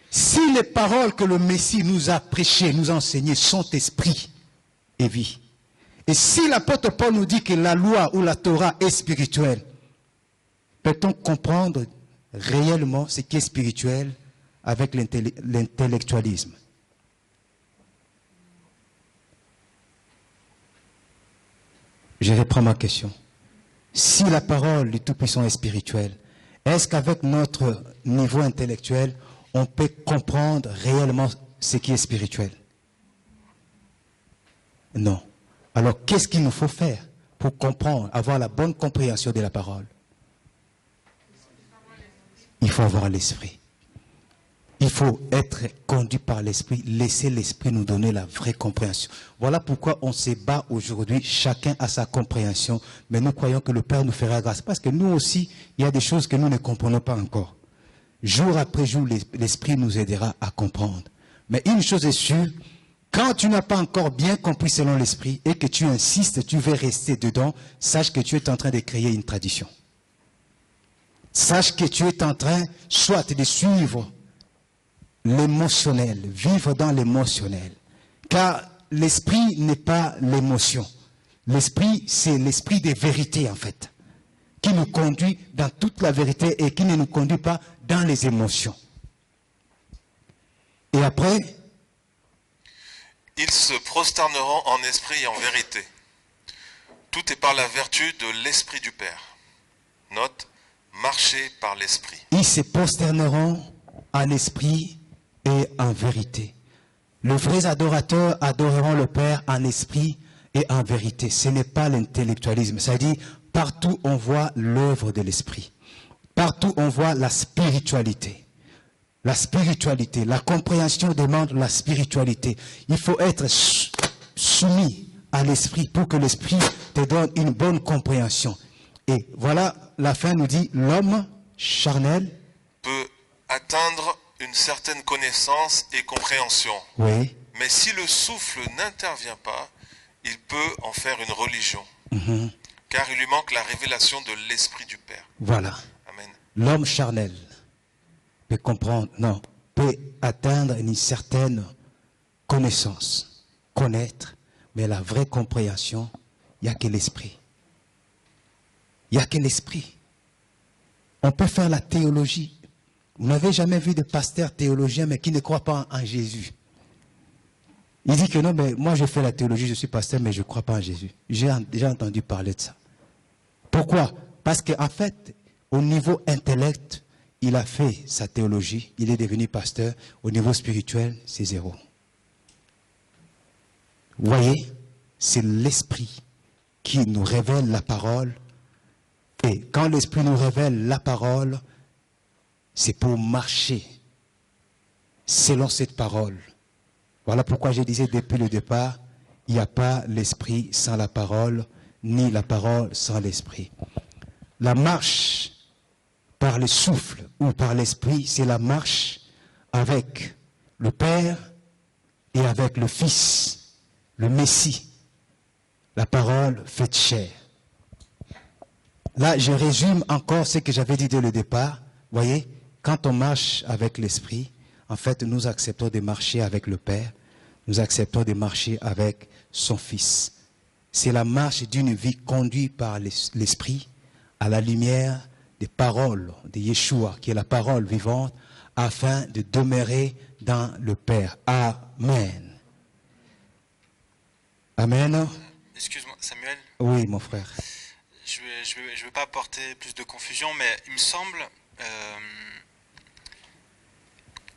Si les paroles que le Messie nous a prêchées, nous a enseignées sont esprit et vie, et si l'apôtre Paul nous dit que la loi ou la Torah est spirituelle, peut-on comprendre réellement ce qui est spirituel avec l'intellectualisme? Je reprends ma question. Si la parole du Tout-Puissant est spirituelle, est-ce qu'avec notre niveau intellectuel, on peut comprendre réellement ce qui est spirituel? Non. Alors, qu'est-ce qu'il nous faut faire pour comprendre, avoir la bonne compréhension de la parole? Il faut avoir l'esprit. Il faut être conduit par l'esprit, laisser l'esprit nous donner la vraie compréhension. Voilà pourquoi on se bat aujourd'hui, chacun a sa compréhension, mais nous croyons que le Père nous fera grâce. Parce que nous aussi, il y a des choses que nous ne comprenons pas encore. Jour après jour, l'esprit nous aidera à comprendre. Mais une chose est sûre, quand tu n'as pas encore bien compris selon l'esprit et que tu insistes, tu veux rester dedans, sache que tu es en train de créer une tradition. Sache que tu es en train, soit de suivre l'émotionnel, vivre dans l'émotionnel. Car l'esprit n'est pas l'émotion. L'esprit, c'est l'esprit des vérités, en fait, qui nous conduit dans toute la vérité et qui ne nous conduit pas dans les émotions. Et après, ils se prosterneront en esprit et en vérité. Tout est par la vertu de l'esprit du Père. Note, marcher par l'esprit. Ils se prosterneront en esprit et en vérité. Les vrais adorateurs adoreront le Père en esprit et en vérité. Ce n'est pas l'intellectualisme. C'est-à-dire, partout on voit l'œuvre de l'esprit. Partout on voit la spiritualité. La spiritualité, la compréhension demande la spiritualité. Il faut être soumis à l'esprit pour que l'esprit te donne une bonne compréhension. Et voilà, la fin nous dit, l'homme charnel peut atteindre une certaine connaissance et compréhension. Oui. Mais si le souffle n'intervient pas, il peut en faire une religion. Car il lui manque la révélation de l'Esprit du Père. Voilà. Amen. L'homme charnel peut comprendre, non, peut atteindre une certaine connaissance, connaître, mais la vraie compréhension, il n'y a que l'Esprit. Il n'y a que l'Esprit. On peut faire la théologie. Vous n'avez jamais vu de pasteur théologien, mais qui ne croit pas en Jésus. Il dit que non, mais moi je fais la théologie, je suis pasteur, mais je ne crois pas en Jésus. J'ai déjà entendu parler de ça. Pourquoi? Parce qu'en fait, au niveau intellect, il a fait sa théologie, il est devenu pasteur. Au niveau spirituel, c'est zéro. Vous voyez, c'est l'esprit qui nous révèle la parole. Et quand l'esprit nous révèle la parole, c'est pour marcher selon cette parole. Voilà pourquoi je disais depuis le départ, il n'y a pas l'esprit sans la parole, ni la parole sans l'esprit. La marche par le souffle ou par l'esprit, c'est la marche avec le Père et avec le Fils, le Messie, la parole faite chair. Là, je résume encore ce que j'avais dit dès le départ. Vous voyez, quand on marche avec l'esprit, en fait, nous acceptons de marcher avec le Père, nous acceptons de marcher avec son Fils. C'est la marche d'une vie conduite par l'esprit à la lumière des paroles de Yeshua, qui est la parole vivante, afin de demeurer dans le Père. Amen. Amen. Excuse-moi, Samuel. Oui, mon frère. Je veux pas apporter plus de confusion, mais il me semble,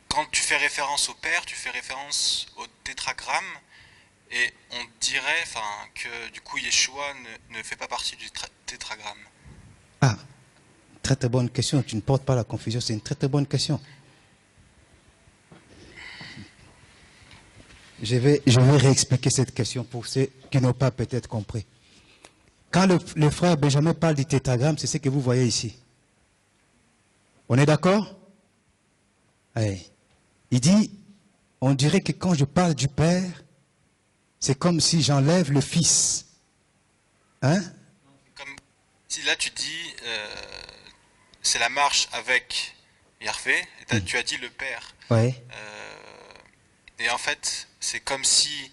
quand tu fais référence au Père, tu fais référence au tétragramme, et on dirait que du coup Yeshua ne fait pas partie du tétragramme. Ah, très très bonne question. Tu ne portes pas la confusion, c'est une très très bonne question. Je vais réexpliquer cette question pour ceux qui n'ont pas peut-être compris. Quand le frère Benjamin parle du tétragramme, c'est ce que vous voyez ici. On est d'accord? Oui. Il dit, on dirait que quand je parle du Père, c'est comme si j'enlève le Fils. Hein? Comme si là tu dis, c'est la marche avec Yahvé, et tu as dit le Père. Oui. Et en fait, c'est comme si,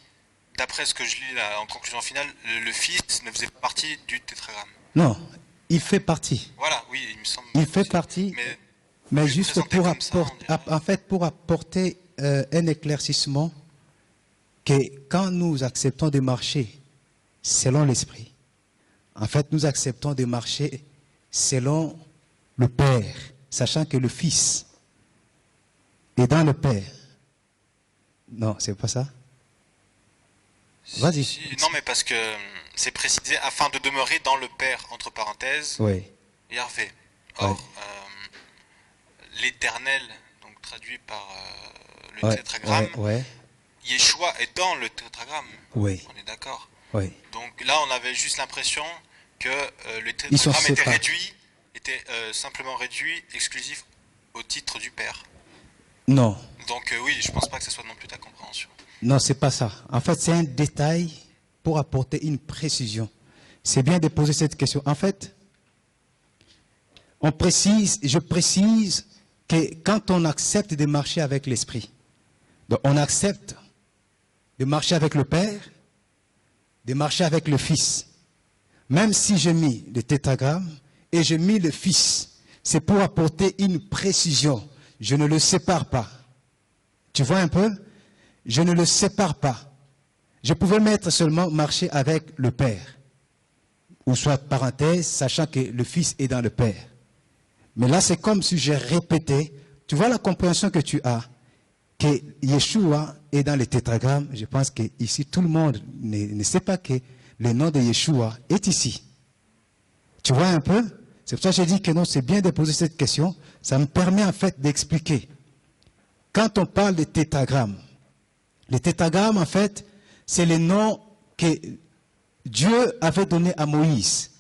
d'après ce que je lis là, en conclusion finale, le Fils ne faisait pas partie du tétragramme. Non, il fait partie. Voilà, oui, il me semble. Il fait partie, mais juste pour apporter un éclaircissement, que quand nous acceptons de marcher selon l'Esprit, en fait, nous acceptons de marcher selon le Père, sachant que le Fils est dans le Père. Non, c'est pas ça? Vas-y. Non, mais parce que c'est précisé afin de demeurer dans le Père, entre parenthèses, Oui. Yahvé. Or, l'éternel, donc traduit par le tétragramme, Yeshua est dans le tétragramme. Oui. On est d'accord. Oui. Donc là, on avait juste l'impression que le tétragramme était simplement réduit, exclusif au titre du Père. Non. Donc oui, je pense pas que ce soit non plus ta compréhension. Non, c'est pas ça. En fait, c'est un détail pour apporter une précision. C'est bien de poser cette question. En fait, je précise que quand on accepte de marcher avec l'Esprit, donc on accepte de marcher avec le Père, de marcher avec le Fils. Même si j'ai mis le tétragramme et j'ai mis le Fils, c'est pour apporter une précision. Je ne le sépare pas. Tu vois un peu? Je ne le sépare pas. Je pouvais mettre seulement marcher avec le Père. Ou soit parenthèse, sachant que le Fils est dans le Père. Mais là, c'est comme si j'ai répété. Tu vois la compréhension que tu as? Que Yeshua est dans le tétragramme. Je pense qu'ici, tout le monde ne sait pas que le nom de Yeshua est ici. Tu vois un peu? C'est pour ça que j'ai dit que non, c'est bien de poser cette question. Ça me permet en fait d'expliquer. Quand on parle de tétragramme, le tétragramme, en fait, c'est le nom que Dieu avait donné à Moïse.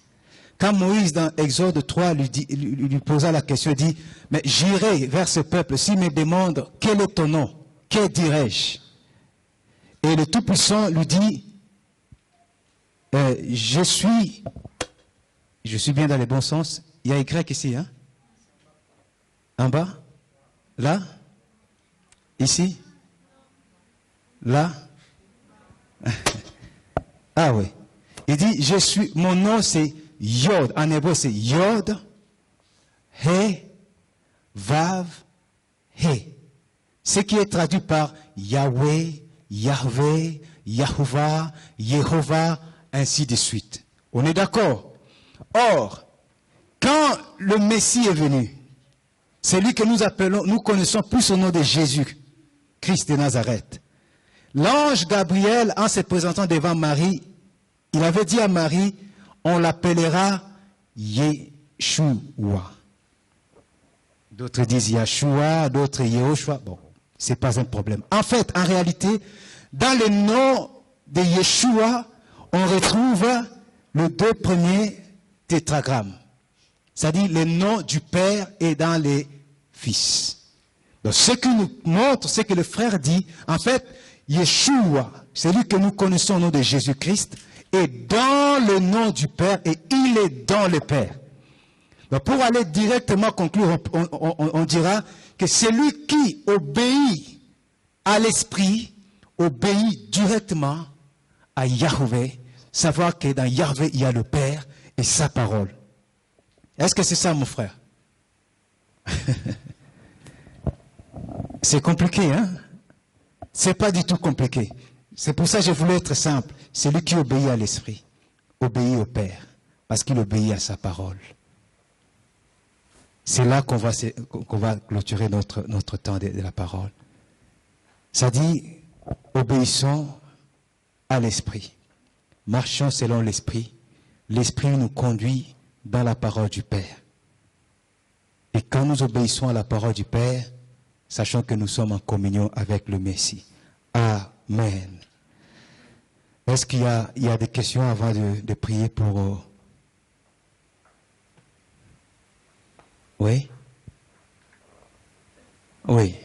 Quand Moïse, dans Exode 3, lui posa la question, il dit, mais j'irai vers ce peuple, s'il me demande, quel est ton nom? Que dirai-je? Et le Tout-Puissant lui dit, je suis bien dans le bon sens. Il y a Y ici, hein? En bas? Là? Ici? Là? Ah oui. Il dit, mon nom c'est Yod. En hébreu c'est Yod, He, Vav, He. Ce qui est traduit par Yahweh, Yahvé, Yahuva, Yehovah, ainsi de suite. On est d'accord? Or, quand le Messie est venu, c'est lui que nous connaissons plus au nom de Jésus, Christ de Nazareth. L'ange Gabriel, en se présentant devant Marie, il avait dit à Marie, on l'appellera Yeshua. D'autres disent Yeshua, d'autres Yehoshua. Bon, c'est pas un problème. En fait, en réalité, dans le nom de Yeshua, on retrouve les deux premiers tétragrammes. C'est-à-dire le nom du Père est dans les Fils. Donc, ce qui nous montre, ce que le frère dit, en fait, Yeshua, celui que nous connaissons au nom de Jésus-Christ, est dans le nom du Père et il est dans le Père. Donc, pour aller directement conclure, on dira que celui qui obéit à l'Esprit, obéit directement à Yahvé, savoir que dans Yahvé, il y a le Père et sa parole. Est-ce que c'est ça, mon frère? C'est compliqué, hein? C'est pas du tout compliqué. C'est pour ça que je voulais être simple. Celui qui obéit à l'Esprit, obéit au Père, parce qu'il obéit à sa parole. C'est là qu'on va clôturer notre temps de la parole. Ça dit, obéissons à l'Esprit. Marchons selon l'Esprit. L'Esprit nous conduit dans la parole du Père. Et quand nous obéissons à la parole du Père, sachant que nous sommes en communion avec le Messie. Amen. Est-ce qu'il y a des questions avant de prier pour... Oui? Oui.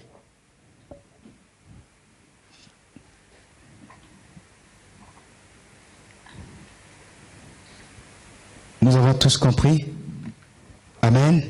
Nous avons tous compris? Amen.